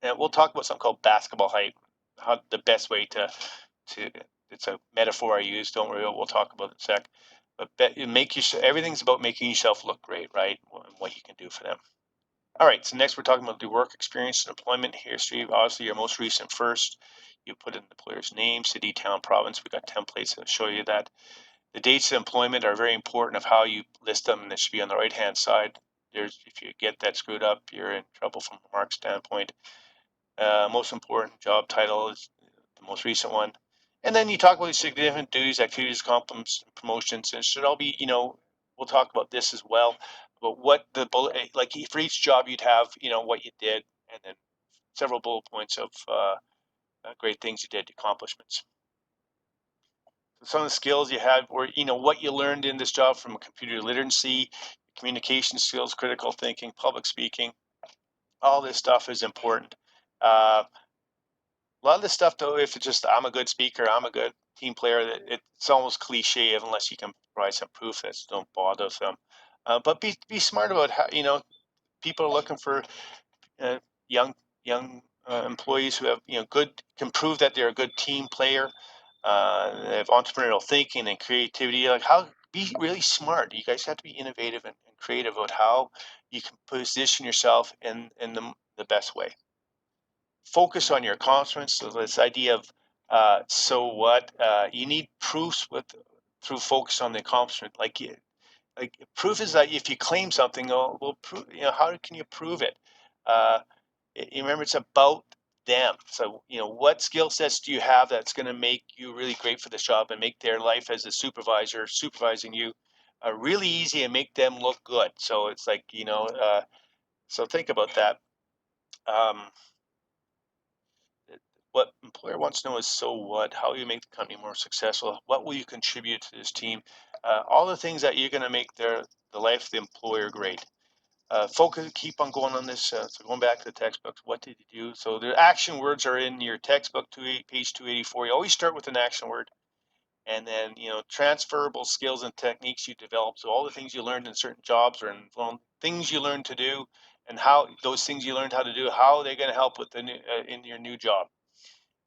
And we'll talk about something called basketball height. How the best way to it's a metaphor I use. Don't worry, we'll talk about it in a sec. But everything's about making yourself look great, right? And what you can do for them. All right. So next we're talking about the work experience and employment history. Obviously, your most recent first. You put in the employer's name, city, town, province. We got templates that show you that. The dates of employment are very important of how you list them, and it should be on the right-hand side. If you get that screwed up, you're in trouble from a mark standpoint. Most important job title is the most recent one. And then you talk about significant duties, activities, compliments, promotions, and it should all be, we'll talk about this as well. But what the bullet, like for each job you'd have, what you did, and then several bullet points of great things you did, accomplishments. So some of the skills you had were, what you learned in this job from computer literacy, communication skills, critical thinking, public speaking. All this stuff is important. A lot of this stuff, though, if it's just I'm a good speaker, I'm a good team player, it's almost cliche unless you can provide some proof that don't bother them. But be smart about how people are looking for uh, young employees who have can prove that they're a good team player. They have entrepreneurial thinking and creativity. Be really smart. You guys have to be innovative and creative about how you can position yourself in the best way. Focus on your accomplishments. So this idea of so what you need proofs through focus on the accomplishment. Like proof is that if you claim something, well, prove. How can you prove it? You remember, it's about them. So what skill sets do you have that's going to make you really great for this job and make their life as a supervisor supervising you really easy and make them look good. So it's like so think about that. Um, what employer wants to know is so what, how you make the company more successful, what will you contribute to this team, all the things that you're going to make the life of the employer great. Focus, keep on going on this. So going back to the textbooks, what did you do? So the action words are in your textbook, page 284. You always start with an action word, and then transferable skills and techniques you develop. So all the things you learned in certain jobs or things you learned to do, and how those things you learned how to do, how they're going to help with in your new job.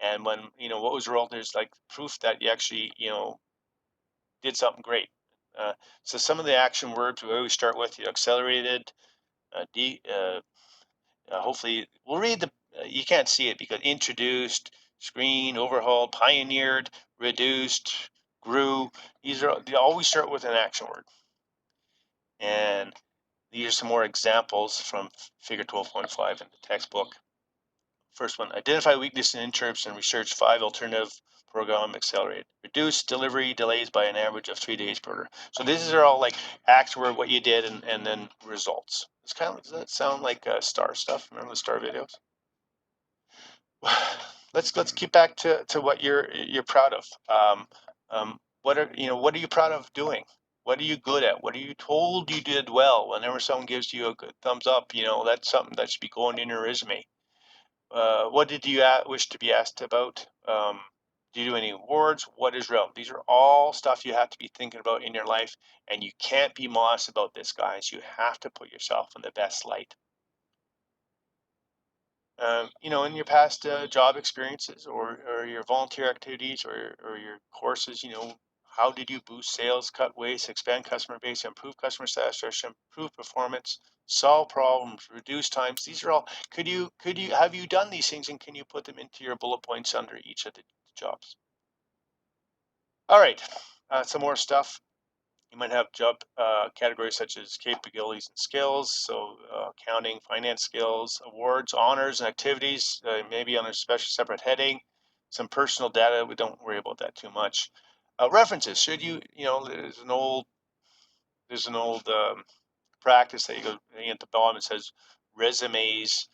And when what was wrong, there's like proof that you actually did something great. So some of the action words we always start with, accelerated, hopefully we'll read the, you can't see it because introduced, screen, overhauled, pioneered, reduced, grew. They always start with an action word. And these are some more examples from figure 12.5 in the textbook. First one, identify weakness in interrupts and research 5 alternative program accelerate. Reduce delivery delays by an average of 3 days per order. So these are all like acts where what you did and then results. It's kind of, does that sound like star stuff? Remember the star videos? Let's keep back to what you're proud of. What are you proud of doing? What are you good at? What are you told you did well? Whenever someone gives you a good thumbs up, that's something that should be going in your resume. What did you wish to be asked about? Do you do any awards? What is relevant? These are all stuff you have to be thinking about in your life, and you can't be modest about this, guys. You have to put yourself in the best light. In your past job experiences or your volunteer activities or your courses, how did you boost sales, cut waste, expand customer base, improve customer satisfaction, improve performance, solve problems, reduce times? These are all, have you done these things and can you put them into your bullet points under each of the jobs? All right, some more stuff. You might have job categories such as capabilities and skills, so accounting, finance skills, awards, honors, and activities, maybe on a special separate heading. Some personal data, we don't worry about that too much. References, should there's an old practice that you go at the bottom, it says resumes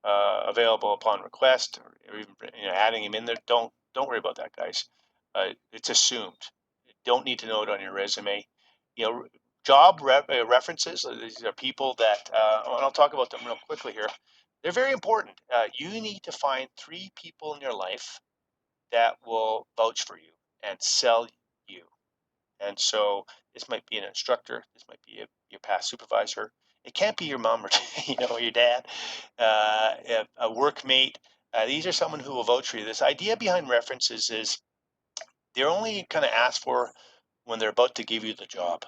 available upon request, or even adding them in there. Don't worry about that, guys. It's assumed. You don't need to know it on your resume. Job references. These are people that, and I'll talk about them real quickly here. They're very important. You need to find 3 people in your life that will vouch for you and sell you. And so this might be an instructor, this might be your past supervisor. It can't be your mom or your dad, a workmate. These are someone who will vouch for you. This idea behind references is they're only kind of asked for when they're about to give you the job.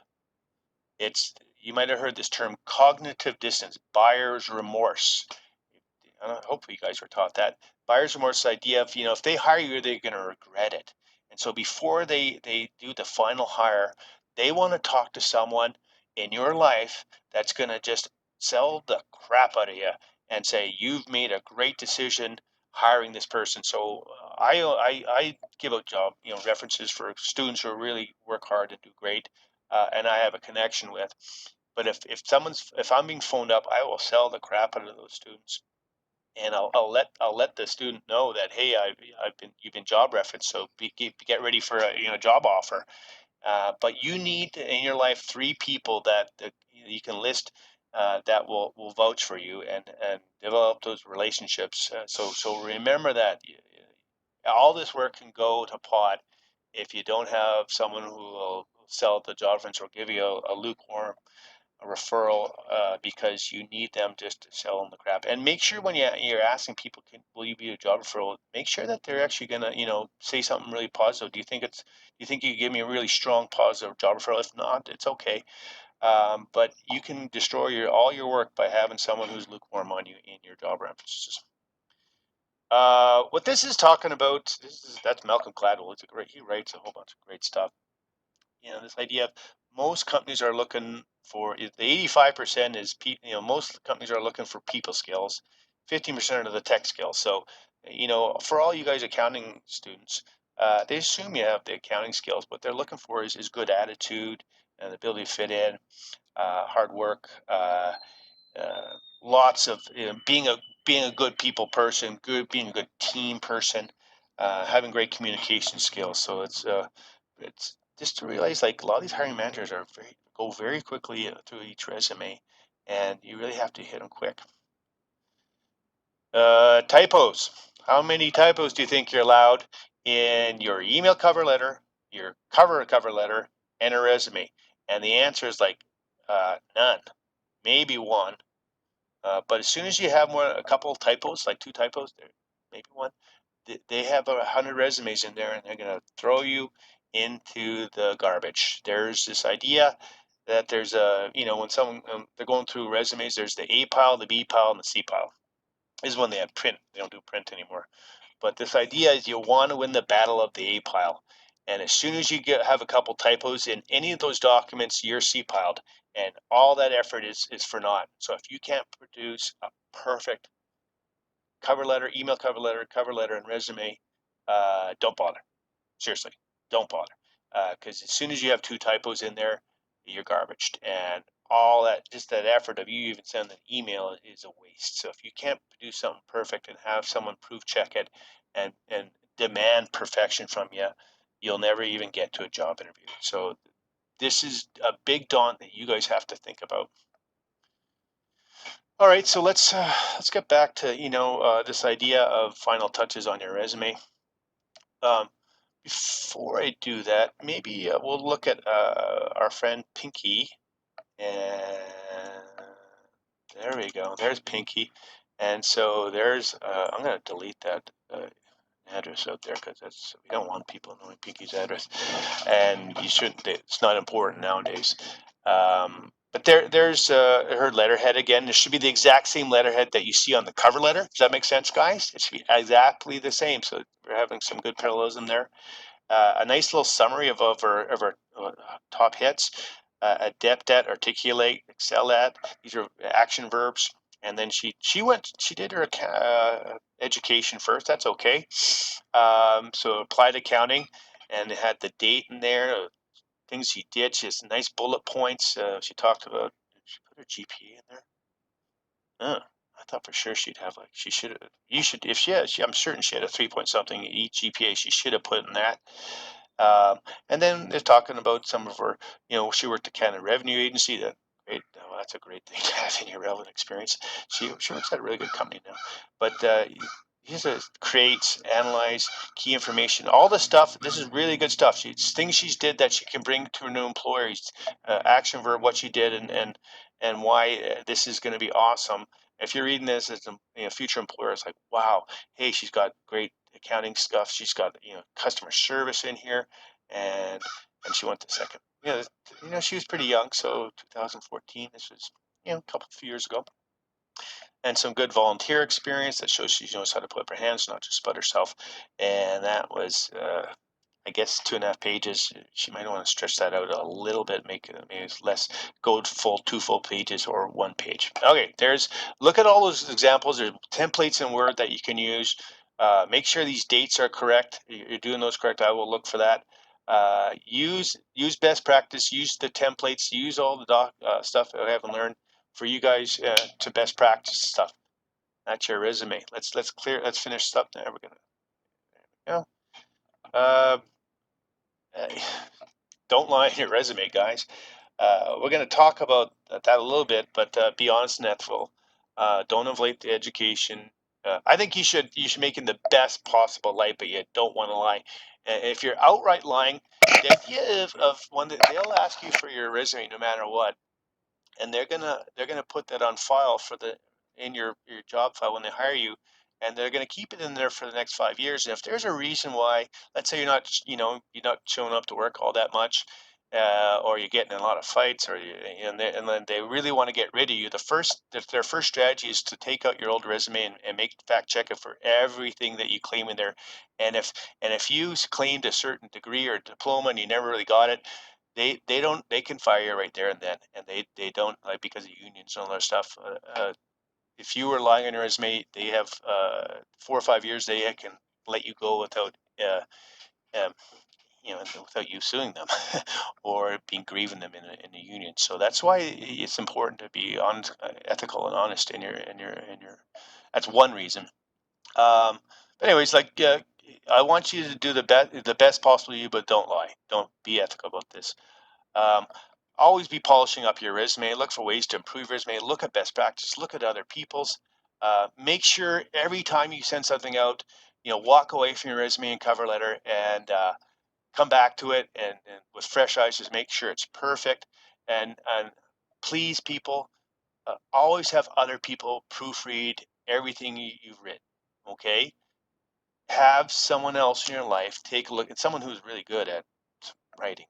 You might have heard this term cognitive dissonance, buyer's remorse. Hopefully you guys were taught that. Buyer's remorse idea of, if they hire you, they're going to regret it. And so before they do the final hire, they want to talk to someone in your life that's going to just sell the crap out of you and say, you've made a great decision hiring this person. So I give out job, references for students who really work hard and do great. And I have a connection with. But if I'm being phoned up, I will sell the crap out of those students, and I'll let the student know that, hey, you've been job referenced, so get ready for a job offer. But you need in your life 3 people that you can list that will vouch for you and develop those relationships. So remember that all this work can go to pot if you don't have someone who will sell the job reference or give you a lukewarm a referral, because you need them just to sell them the crap. And make sure when you're asking people, will you be a job referral? Make sure that they're actually gonna, say something really positive. Do you think you can give me a really strong positive job referral? If not, it's okay. But you can destroy all your work by having someone who's lukewarm on you in your job references. What this is talking about, that's Malcolm Gladwell. He writes a whole bunch of great stuff. This idea of most companies are looking for the 85% is most companies are looking for people skills, 15% of the tech skills. So, for all you guys accounting students, they assume you have the accounting skills. What they're looking for is good attitude and the ability to fit in, hard work, lots of being a good people person, being a good team person, having great communication skills. So it's just to realize, like, a lot of these hiring managers go very quickly through each resume, and you really have to hit them quick. Typos. How many typos do you think you're allowed in your email cover letter, your cover letter, and a resume? And the answer is none, maybe 1. But as soon as you have a couple of typos, like 2 typos, maybe 1, they have 100 resumes in there, and they're going to throw you into the garbage. There's this idea that there's a, when someone, they're going through resumes, there's the A pile, the B pile, and the C pile. This is when they have print. They don't do print anymore. But this idea is you want to win the battle of the A pile. And as soon as you have a couple typos in any of those documents, you're C piled. And all that effort is for naught. So if you can't produce a perfect cover letter, email cover letter, and resume, don't bother. Seriously, don't bother. Because as soon as you have two typos in there, you're garbaged. And all that, just that effort of you even sending an email is a waste. So if you can't do something perfect and have someone proof check it and demand perfection from you, you'll never even get to a job interview. So this is a big daunt that you guys have to think about. All right, so let's get back to this idea of final touches on your resume. Before I do that, maybe we'll look at our friend Pinky, and there we go. There's Pinky, and so there's. I'm going to delete that address out there because we don't want people knowing Pinky's address, and you shouldn't. It's not important nowadays. But there's her letterhead again. There should be the exact same letterhead that you see on the cover letter. Does that make sense, guys? It should be exactly the same. So we're having some good parallelism there. A nice little summary of her top hits. Adept at, articulate, excel at. These are action verbs. And then she did her education first. That's okay. So applied accounting, and it had the date in there, things she did. She has nice bullet points. She talked about. She put her GPA in there. I thought for sure she'd have she should have. You should if she had. I'm certain she had a 3 point something GPA. She should have put in that. And then they're talking about some of her, she worked at Canada Revenue Agency. That's a great thing to have in your relevant experience. She works at a really good company now. But he creates, analyze, key information, all this stuff. This is really good stuff. Things she's did that she can bring to her new employees. Action verb, what she did, and why this is going to be awesome. If you're reading this as a future employer, it's like, wow, hey, she's got great accounting stuff. She's got customer service in here, and she went to second. She was pretty young, so 2014. This was a couple of years ago, and some good volunteer experience that shows she knows how to put up her hands, not just about herself. And that was I guess 2.5 pages. She might want to stretch that out a little bit, make it maybe less, go two full pages or 1 page. Okay, look at all those examples. There's templates in Word that you can use. Make sure these dates are correct. You're doing those correct. I will look for that. Use best practice. Use the templates. Use all the stuff that I haven't learned for you guys to best practice stuff. That's your resume. Let's finish stuff now. We're gonna. Uh, don't lie in your resume, guys. We're going to talk about that a little bit, but be honest and ethical. Don't inflate the education. I think you should make it the best possible light, but you don't want to lie. If you're outright lying, the idea of one that they'll ask you for your resume no matter what, and they're gonna put that on file in your job file when they hire you, and they're gonna keep it in there for the next 5 years. And if there's a reason why, let's say you're not showing up to work all that much, or you're getting in a lot of fights, and then they really want to get rid of you, their first strategy is to take out your old resume and make fact check it for everything that you claim in there. And if you claimed a certain degree or diploma and you never really got it, they can fire you right there and then, and they don't, like, because of unions and all that stuff. If you were lying on your resume, they have 4 or 5 years. They can let you go without um, without you suing them or being grieving them in a union. So that's why it's important to be ethical and honest in your. That's one reason. But anyways, I want you to do the best possible you, but don't lie. Don't be ethical about this. Um, Always be polishing up your resume. Look for ways to improve your resume. Look at best practice. Look at other people's. Make sure every time you send something out, walk away from your resume and cover letter and come back to it and with fresh eyes. Just make sure it's perfect. And please, people, always have other people proofread everything you've written. Okay, have someone else in your life take a look at someone who's really good at writing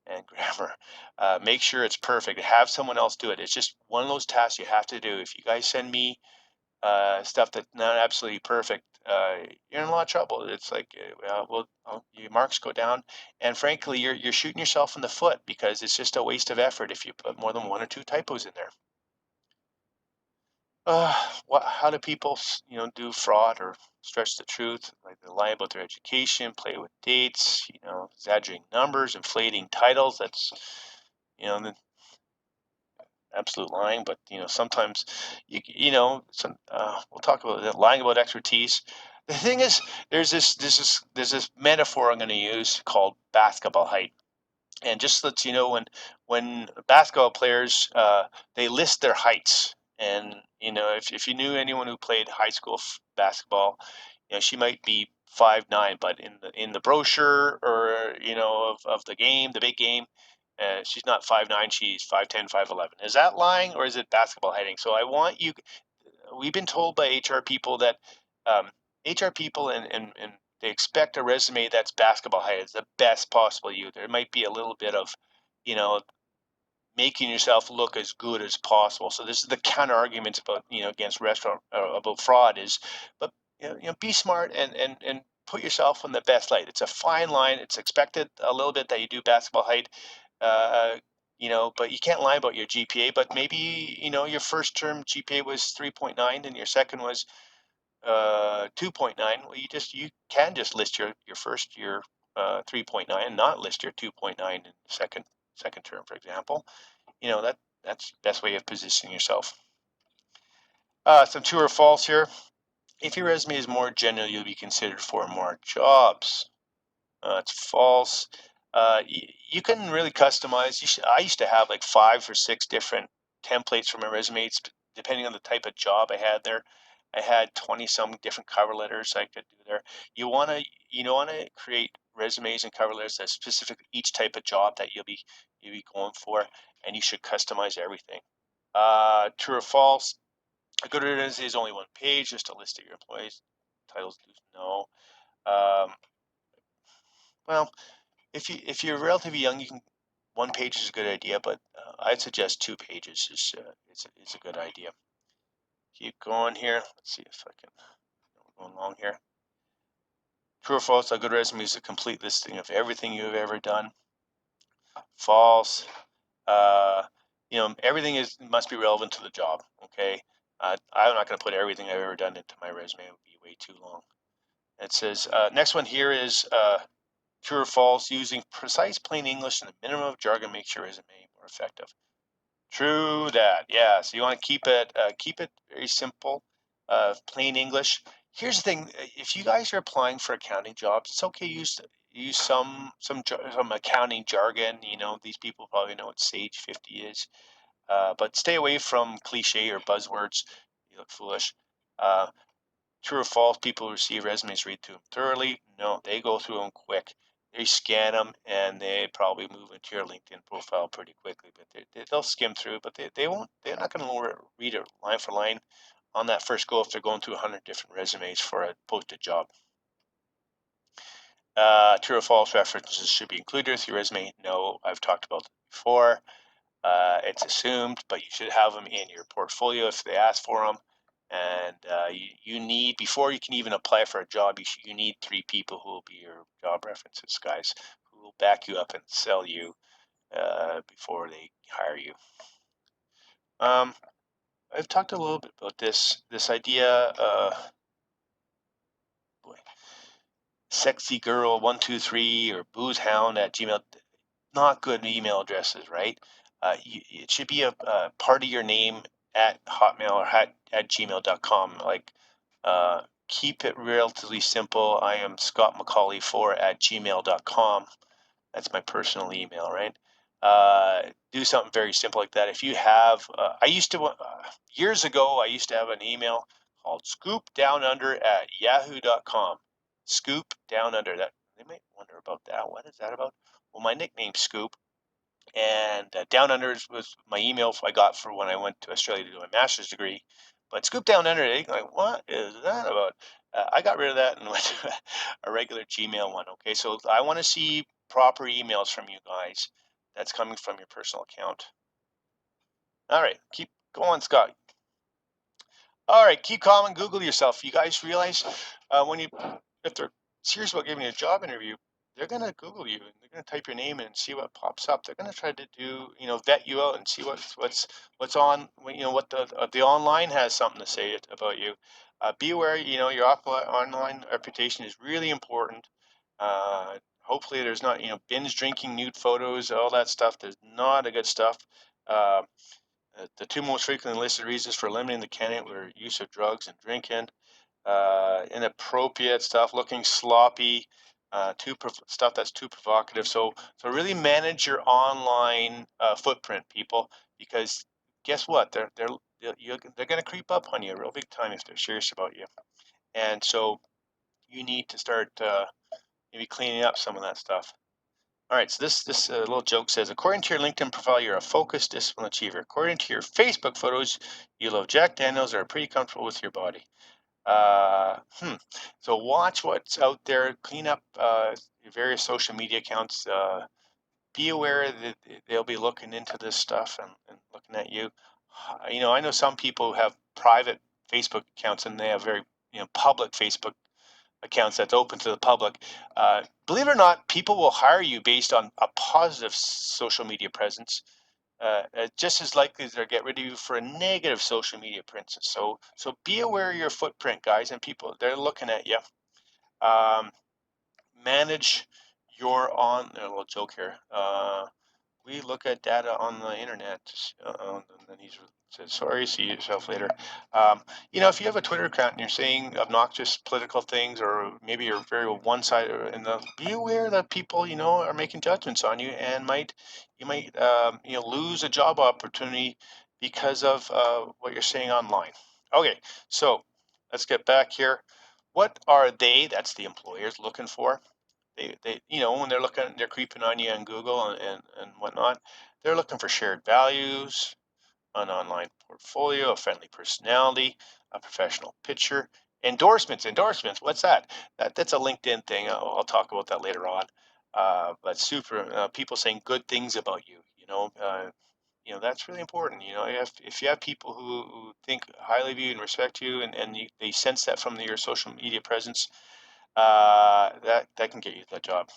and grammar. Make sure it's perfect. Have someone else do it. It's just one of those tasks you have to do. If you guys send me stuff that's not absolutely perfect, you're in a lot of trouble. It's like, your marks go down, and frankly, you're shooting yourself in the foot because it's just a waste of effort if you put more than one or two typos in there. How do people, do fraud or stretch the truth? Like they lie about their education, play with dates, exaggerating numbers, inflating titles. That's, the absolute lying. But sometimes we'll talk about that, lying about expertise. The thing is, there's this metaphor I'm going to use called basketball height. And just lets you know, when basketball players, they list their heights. And if you knew anyone who played high school basketball, she might be 5'9", but in the brochure, or of the game, the big game, she's not 5'9", she's 5'10", 5'11". Is that lying, or is it basketball heighting? So I want you. We've been told by HR people that, um, HR people, and they expect a resume that's basketball height. It's the best possible you. There might be a little bit of, you know, making yourself look as good as possible. So this is the counter arguments about, against restaurant, about fraud is, but be smart, and put yourself in the best light. It's a fine line. It's expected a little bit that you do basketball height, uh, but you can't lie about your GPA. But maybe your first term GPA was 3.9, and your second was 2.9. Well, you can just list your first year 3.9, and not list your 2.9 in second term, for example. That's the best way of positioning yourself. Some true or false here. If your resume is more general, you'll be considered for more jobs. It's false. You can really customize. I used to have like 5 or 6 different templates for my resumes, depending on the type of job I had there. I had 20 some different cover letters I could do there. You want to create resumes and cover letters that specific each type of job that you'll be going for, and you should customize everything. True or false? A good resume is only one page, just a list of your employees. Titles, no. Um, well, if you're relatively young, you can, one page is a good idea, but I'd suggest 2 pages is a good idea. Keep going here. Let's see if I can. We're going along here. True or false? A good resume is a complete listing of everything you've ever done. False. Uh, everything must be relevant to the job. Okay. I'm not going to put everything I've ever done into my resume. It would be way too long. It says, next one here is, true or false, using precise plain English and a minimum of jargon makes your resume more effective. True that. Yeah. So you want to keep it very simple, plain English. Here's the thing: if you guys are applying for accounting jobs, it's okay to use some accounting jargon. These people probably know what Sage 50 is, but stay away from cliche or buzzwords. You look foolish. Uh, True or false, people who receive resumes read through them thoroughly. No, they go through them quick. They scan them, and they probably move into your LinkedIn profile pretty quickly. But they'll skim through, but they won't. They're not going to read it line for line on that first go if they're going through 100 different resumes for a posted job. True or false, references should be included with your resume. No, I've talked about it before. It's assumed, but you should have them in your portfolio if they ask for them. And you need, before you can even apply for a job, you need 3 people who will be your job references, guys, who will back you up and sell you before they hire you. I've talked a little bit about this idea. Boy, sexy girl 123 or boozehound at Gmail. Not good email addresses, right? It should be a part of your name at Hotmail or at gmail.com. Like, keep it relatively simple. I am Scott McCauley 4 at gmail.com. That's my personal email, right? Do something very simple like that. If you have, I used to, years ago, I used to have an email called scoopdownunder@yahoo.com. Scoop down under that. They might wonder about that. What is that about? Well, my nickname Scoop, and Down Under was my email I got for when I went to Australia to do my master's degree. But Scoop Down Under, like, what is that about? I got rid of that and went to a regular Gmail one. Okay, so I want to see proper emails from you guys that's coming from your personal account. All right, keep going, Scott. All right, keep calm and Google yourself. You guys realize if they're serious about giving you a job interview, they're gonna Google you and they're gonna type your name in and see what pops up. They're gonna try to vet you out and see what's on. What the online has something to say about you. Be aware. Your online reputation is really important. Hopefully, there's not binge drinking, nude photos, all that stuff. There's not a good stuff. Uh, the two most frequently listed reasons for eliminating the candidate were use of drugs and drinking, inappropriate stuff, looking sloppy, stuff that's too provocative. So really manage your online footprint, people, because guess what? They're going to creep up on you real big time if they're serious about you. And so you need to start maybe cleaning up some of that stuff. All right, so this little joke says, according to your LinkedIn profile, you're a focused, disciplined achiever. According to your Facebook photos, you love Jack Daniels or are pretty comfortable with your body. Uh, hmm. So watch what's out there. Clean up your various social media accounts. Be aware that they'll be looking into this stuff and looking at you. I know some people who have private Facebook accounts and they have very public Facebook accounts that's open to the public. Believe it or not, people will hire you based on a positive social media presence, just as likely as they'll get rid of you for a negative social media presence. So be aware of your footprint, guys, and people. They're looking at you. Um, Manage your on. A little joke here. We look at data on the internet. And then he says, sorry, see yourself later. If you have a Twitter account and you're saying obnoxious political things, or maybe you're very one-sided, be aware that people, are making judgments on you and you might lose a job opportunity because of what you're saying online. Okay, so let's get back here. What are that's the employers looking for? They when they're creeping on you on Google and whatnot, they're looking for shared values, an online portfolio, a friendly personality, a professional picture, endorsements. What's that? That's a LinkedIn thing. I'll talk about that later on. But people saying good things about you. That's really important. If you have people who think highly of you and respect you, and they sense that from your social media presence, that can get you the job.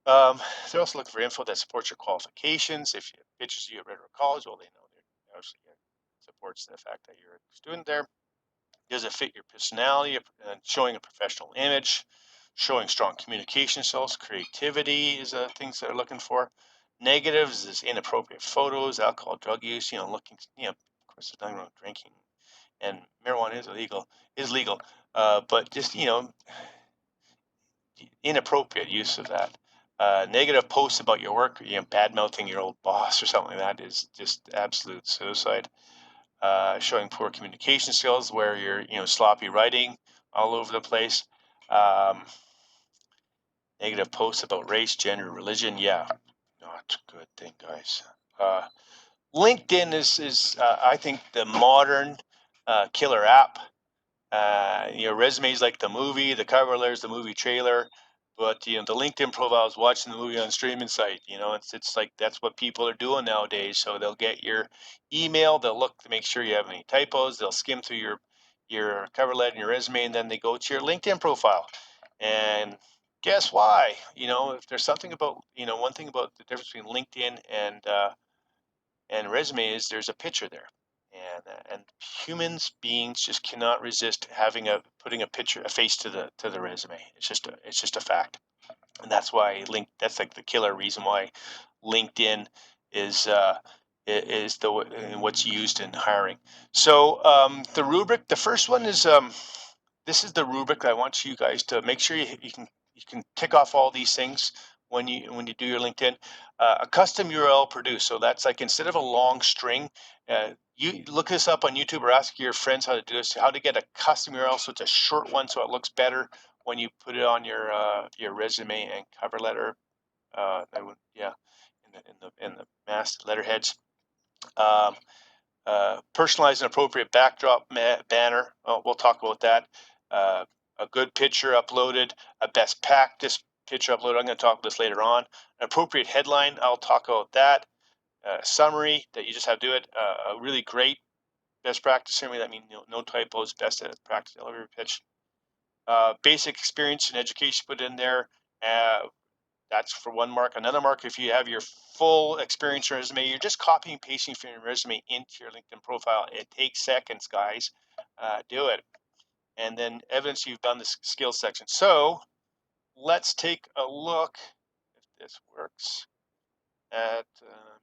They're also looking for info that supports your qualifications. If you have pictures you at Red Rock College, well, they know that obviously supports the fact that you're a student there. Does it fit your personality? Showing a professional image, showing strong communication skills, creativity is things they're looking for. Negatives is inappropriate photos, alcohol, drug use. Looking. Of course, there's nothing wrong with drinking, and marijuana is legal. But just inappropriate use of that. Negative posts about your work, bad mouthing your old boss or something like that is just absolute suicide. Showing poor communication skills where you're sloppy writing all over the place. Um, Negative posts about race, gender, religion. Yeah, not a good thing, guys. LinkedIn is I think the modern killer app. Resumes like the movie, the cover letter is the movie trailer, but the LinkedIn profile is watching the movie on streaming site. It's like that's what people are doing nowadays. So they'll get your email, they'll look to make sure you have any typos, they'll skim through your cover letter and your resume, and then they go to your LinkedIn profile. And guess why? If there's something about one thing about the difference between LinkedIn and resume is there's a picture there, and humans beings just cannot resist putting a face to the resume. It's just a fact, and that's why that's like the killer reason why LinkedIn is what's used in hiring. So the rubric, the first one is this is the rubric. I want you guys to make sure you can tick off all these things when you do your LinkedIn. A custom URL produced. So that's like instead of a long string, you look this up on YouTube or ask your friends how to do this. How to get a custom URL so it's a short one so it looks better when you put it on your resume and cover letter. Yeah, in the mass letterheads. Um, Personalize an appropriate backdrop banner. We'll talk about that. Uh, a good picture uploaded, a best practice picture upload. I'm going to talk about this later on. An appropriate headline, I'll talk about that. Summary that you just have to do it. A really great best practice summary. That means no typos, best practice elevator pitch. Basic experience and education put in there. That's for one mark. Another mark, if you have your full experience resume, you're just copying and pasting from your resume into your LinkedIn profile. It takes seconds, guys. Do it. And then evidence you've done this skills section. So let's take a look if this works at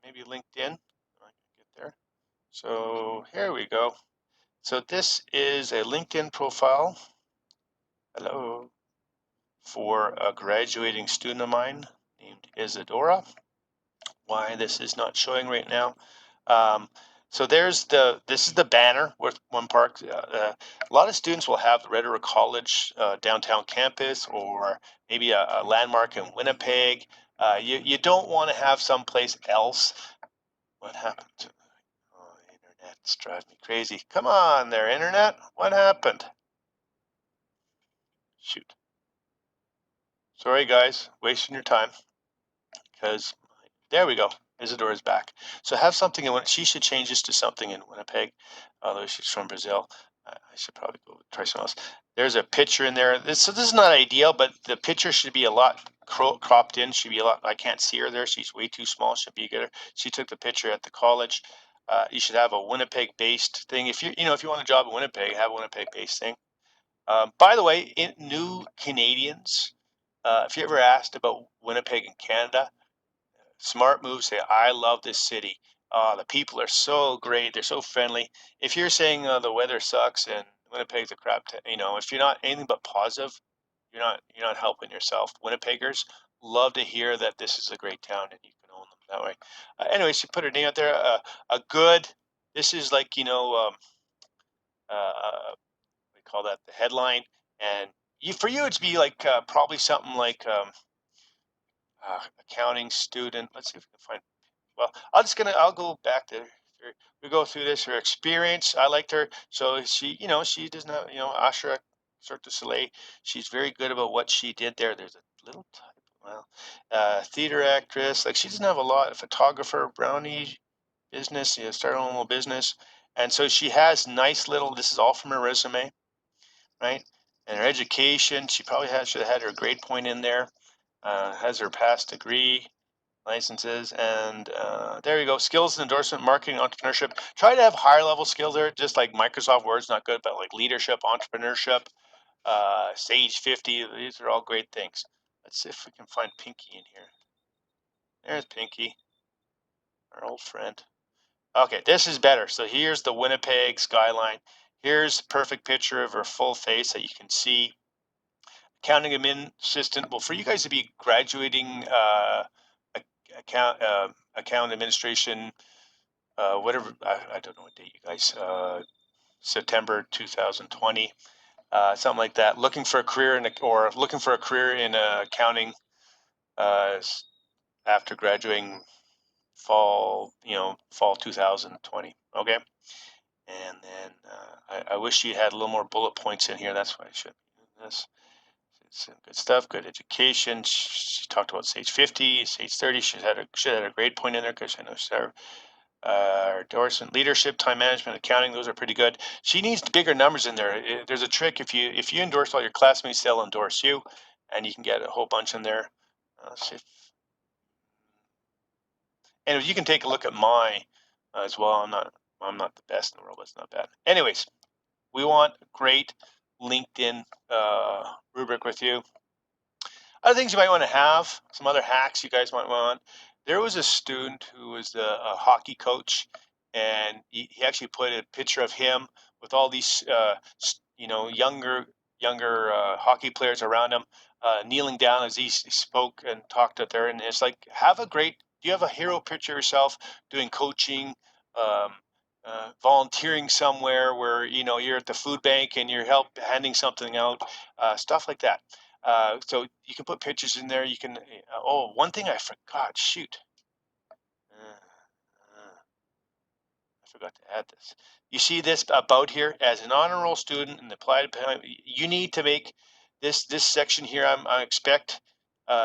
maybe LinkedIn. I can get there. So here we go. So this is a LinkedIn profile. Hello. For a graduating student of mine named Isadora. Why this is not showing right now. So this is the banner with one park. A lot of students will have the Red River College downtown campus, or maybe a landmark in Winnipeg. You don't want to have someplace else. What happened to internet's driving me crazy. Come on there, internet. What happened? Shoot. Sorry, guys, wasting your time. Because there we go. Isadora's back. So have something in she should change this to something in Winnipeg, although she's from Brazil. I should probably go try something else. There's a picture in there. This is not ideal, but the picture should be a lot cropped in. Should be a lot. I can't see her there. She's way too small. Should be good. She took the picture at the college. You should have a Winnipeg-based thing. If if you want a job in Winnipeg, have a Winnipeg-based thing. By the way, new Canadians, if you ever asked about Winnipeg in Canada, smart move, say, I love this city. The people are so great. They're so friendly. If you're saying the weather sucks and Winnipeg's a crap, if you're not anything but positive, you're not helping yourself. Winnipeggers love to hear that this is a great town and you can own them that way. Anyways, you put her name out there. A good. This is like we call that the headline, and for you it'd be like probably something like accounting student. Let's see if we can find. Well, I'll go back to we go through this, her experience. I liked her. So she doesn't have, Ashra Cirque du Soleil. She's very good about what she did there. There's a little type, well, theater actress. Like she doesn't have a lot. Photographer, brownie business, start her own little business. And so she has nice little, this is all from her resume, right? And her education, she probably should have had her grade point in there. Has her past degree, licenses, and there you go. Skills, endorsement, marketing, entrepreneurship. Try to have higher level skills there, just like Microsoft Word's not good, but like leadership, entrepreneurship, Sage 50. These are all great things. Let's see if we can find Pinky in here. There's Pinky, our old friend. Okay, this is better. So here's the Winnipeg skyline. Here's a perfect picture of her full face that you can see. Accounting admin assistant. Well, for you guys to be graduating account administration, whatever, I don't know what date you guys, September 2020, something like that. Looking for a career in accounting after graduating fall 2020. Okay, and then I wish you had a little more bullet points in here. That's why I should do this. Some good stuff, good education. She talked about Sage 50, Sage 30. She had a grade point in there because I know she's endorsement, leadership, time management, accounting. Those are pretty good. She needs bigger numbers in there. There's a trick. If you endorse all your classmates, they'll endorse you, and you can get a whole bunch in there. And you can take a look at my as well. I'm not the best in the world, but it's not bad. Anyways, we want great LinkedIn rubric with you. Other things you might want to have, some other hacks you guys might want. There was a student who was a hockey coach, and he actually put a picture of him with all these, younger hockey players around him, kneeling down as he spoke and talked out there. And it's like, do you have a hero picture of yourself doing coaching, um, volunteering somewhere where, you're at the food bank and you're handing something out, stuff like that. So you can put pictures in there. You can. Oh, one thing I forgot. Shoot. I forgot to add this. You see this about here as an honor roll student and applied. You need to make this section here. I expect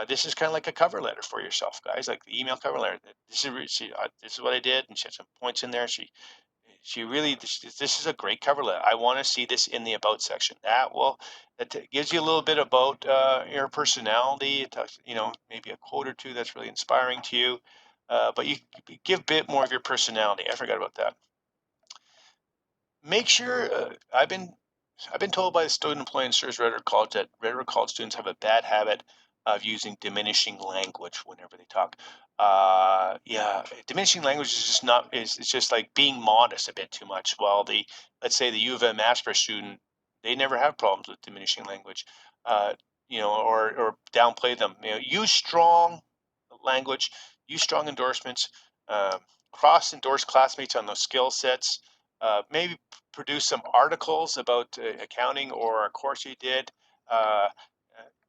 This is kind of like a cover letter for yourself, guys, like the email cover letter. This is what I did, and she had some points in there. She really this is a great cover letter. I want to see this in the about section. That gives you a little bit about your personality. It talks, maybe a quote or two that's really inspiring to you. But you give a bit more of your personality. I forgot about that. Make sure I've been told by the student employee and service Red Rock College that Red Rock College students have a bad habit of using diminishing language whenever they talk. Yeah, diminishing language is just not is it's just like being modest a bit too much. While let's say the U of M Asper student, they never have problems with diminishing language, or downplay them. Use strong language, use strong endorsements, uh, cross endorse classmates on those skill sets. Maybe produce some articles about accounting or a course you did. Uh,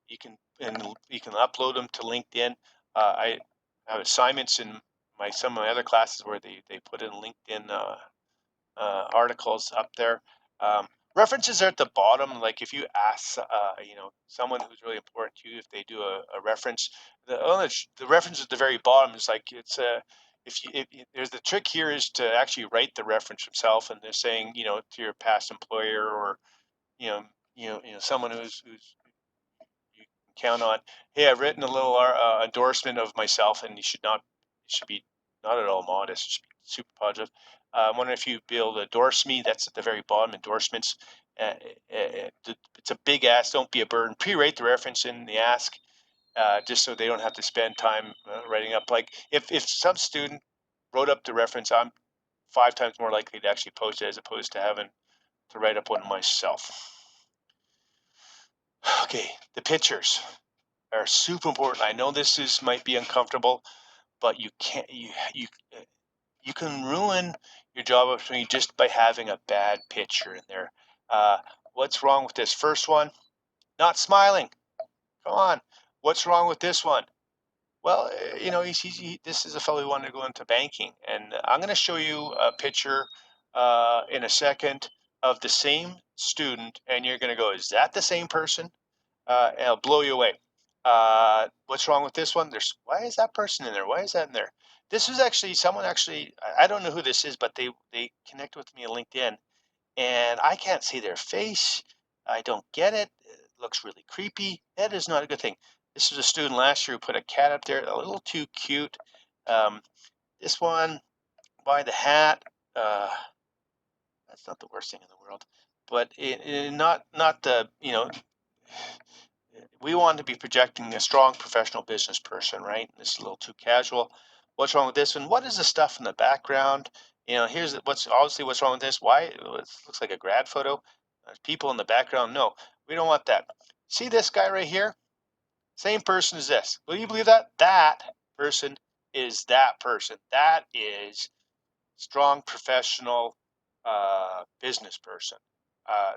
you can you can upload them to LinkedIn. I have assignments in some of my other classes where they put in LinkedIn articles up there. Um, References are at the bottom. Like if you ask, someone who's really important to you, if they do a reference, the reference at the very bottom is like it's a. There's the trick here is to actually write the reference yourself, and they're saying, to your past employer or you know, someone who's you can count on. Hey, I've written a little endorsement of myself, and you should be not at all modest. You should be super positive. I'm wondering if you'd be able to endorse me. That's at the very bottom, endorsements. It's a big ask. Don't be a burden. Pre-rate the reference in the ask, just so they don't have to spend time writing up. Like if some student wrote up the reference, I'm 5 times more likely to actually post it as opposed to having to write up one myself. Okay, the pictures are super important. I know this is might be uncomfortable, but you can't you can ruin your job opportunity just by having a bad picture in there. What's wrong with this first one? Not smiling. Come on. What's wrong with this one? Well, this is a fellow who wanted to go into banking, and I'm going to show you a picture in a second of the same student, and you're going to go, "Is that the same person?" And it'll blow you away. What's wrong with this one? Why is that person in there? Why is that in there? This was actually someone actually. I don't know who this is, but they connect with me on LinkedIn, and I can't see their face. I don't get it. It looks really creepy. That is not a good thing. This was a student last year who put a cat up there, a little too cute. Um, this one, by the hat. That's not the worst thing in the world, but not the we want to be projecting a strong professional business person, right? This is a little too casual. What's wrong with this one? What is the stuff in the background? Here's what's wrong with this. Why it looks like a grad photo. There's people in the background. No, we don't want that. See this guy right here? Same person as this. Will you believe that? That person is that person. That is strong professional business person. Uh,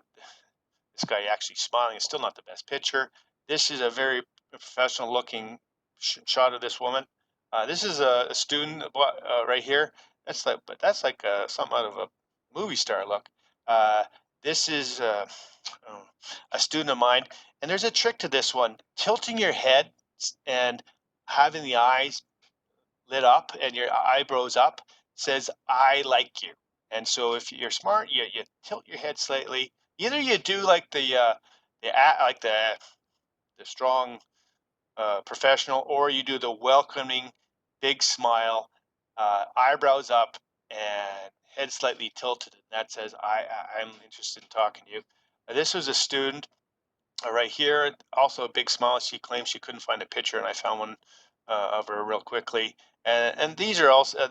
this guy actually smiling is still not the best picture. This is a very professional looking shot of this woman. This is a student right here. That's like something out of a movie star look. This is a student of mine, and there's a trick to this one: tilting your head and having the eyes lit up and your eyebrows up says "I like you." And so if you're smart, you tilt your head slightly. Either you do like the strong professional, or you do the welcoming big smile, eyebrows up, and head slightly tilted. And that says I'm interested in talking to you. This was a student right here, also a big smile. She claims she couldn't find a picture, and I found one of her real quickly. And these are also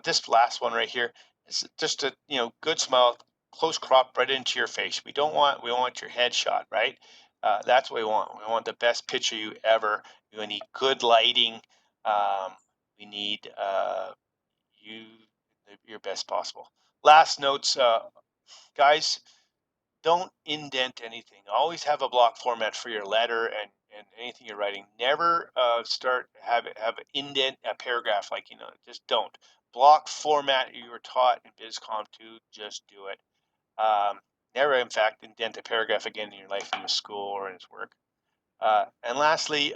this last one right here is just a good smile, close crop right into your face. We want your headshot, right? That's what we want. We want the best picture you ever. We need good lighting. We need you your best possible. Last notes, guys, don't indent anything. Always have a block format for your letter and anything you're writing. Never start have an indent a paragraph like just don't. Block format you were taught in BizCom 2, just do it. Never in fact indent a paragraph again in your life in the school or in his work. And lastly,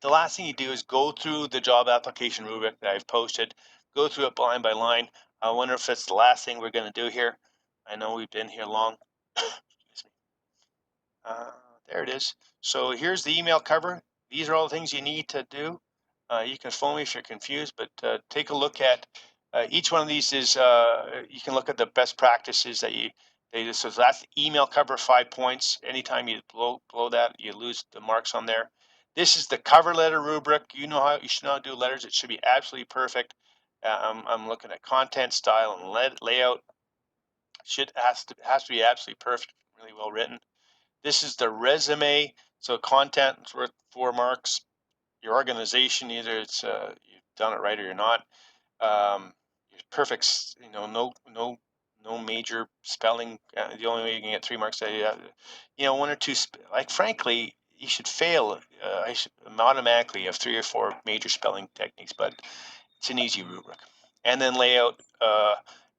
the last thing you do is go through the job application rubric that I've posted, go through it line by line. I wonder if it's the last thing we're going to do here. I know we've been here long. Excuse me. Uh, there it is. So here's the email cover. These are all the things you need to do. You can phone me if you're confused, but take a look at each one of these. Is you can look at the best practices that you. So that's the email cover, 5 points. Anytime you blow that, you lose the marks on there. This is the cover letter rubric. You know how you should not do letters. It should be absolutely perfect. I'm looking at content, style, and layout. Should has to be absolutely perfect, really well written. This is the resume. So content is worth 4 marks. Your organization, either it's you've done it right or you're not. Perfect, no major spelling. The only way you can get 3 marks, one or two. Like frankly, you should fail. I should automatically have 3 or 4 major spelling techniques, but it's an easy rubric. And then layout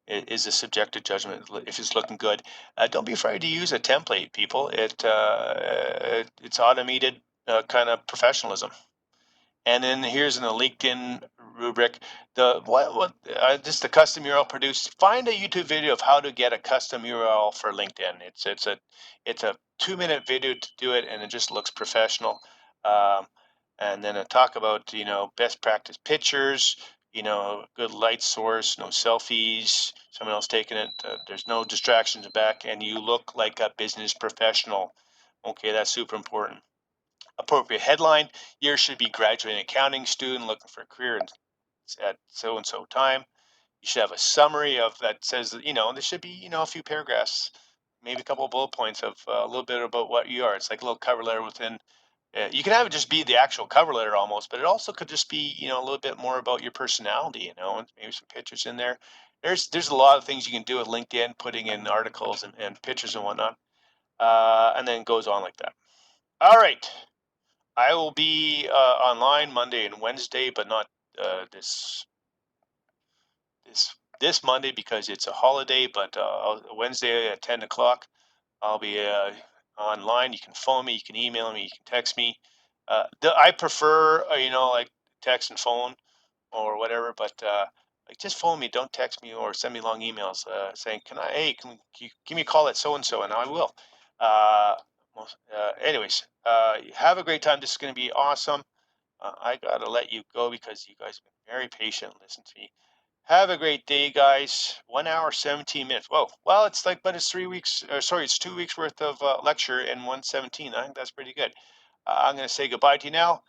is a subjective judgment if it's looking good. Don't be afraid to use a template, people. It's automated kind of professionalism. And then here's in the LinkedIn rubric, just the custom URL produced. Find a YouTube video of how to get a custom URL for LinkedIn. It's a 2-minute video to do it, and it just looks professional. And then I talk about best practice pictures. Good light source, no selfies, someone else taking it. There's no distractions back, and you look like a business professional. Okay, that's super important. Appropriate headline: year should be graduating accounting student looking for a career at so and so time. You should have a summary of that says there should be a few paragraphs, maybe a couple of bullet points of a little bit about what you are. It's like a little cover letter within. You can have it just be the actual cover letter almost, but it also could just be a little bit more about your personality, and maybe some pictures in there. There's a lot of things you can do with LinkedIn, putting in articles and pictures and whatnot, and then it goes on like that. All right. I will be online Monday and Wednesday, but not this this Monday because it's a holiday. But Wednesday at 10 o'clock, I'll be online. You can phone me, you can email me, you can text me. I prefer like text and phone or whatever, but like just phone me. Don't text me or send me long emails saying, can you give me a call at so and so, and I will. Uh, Anyways, have a great time. This is going to be awesome. I gotta let you go because you guys have been very patient. Listen to me. Have a great day, guys. 1 hour, 17 minutes. Whoa. Well, but it's 3 weeks. Sorry, it's 2 weeks worth of lecture in 117. I think that's pretty good. I'm gonna say goodbye to you now.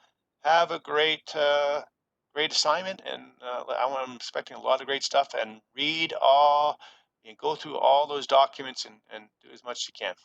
Have a great assignment, and I'm expecting a lot of great stuff. And read all, and go through all those documents and do as much as you can.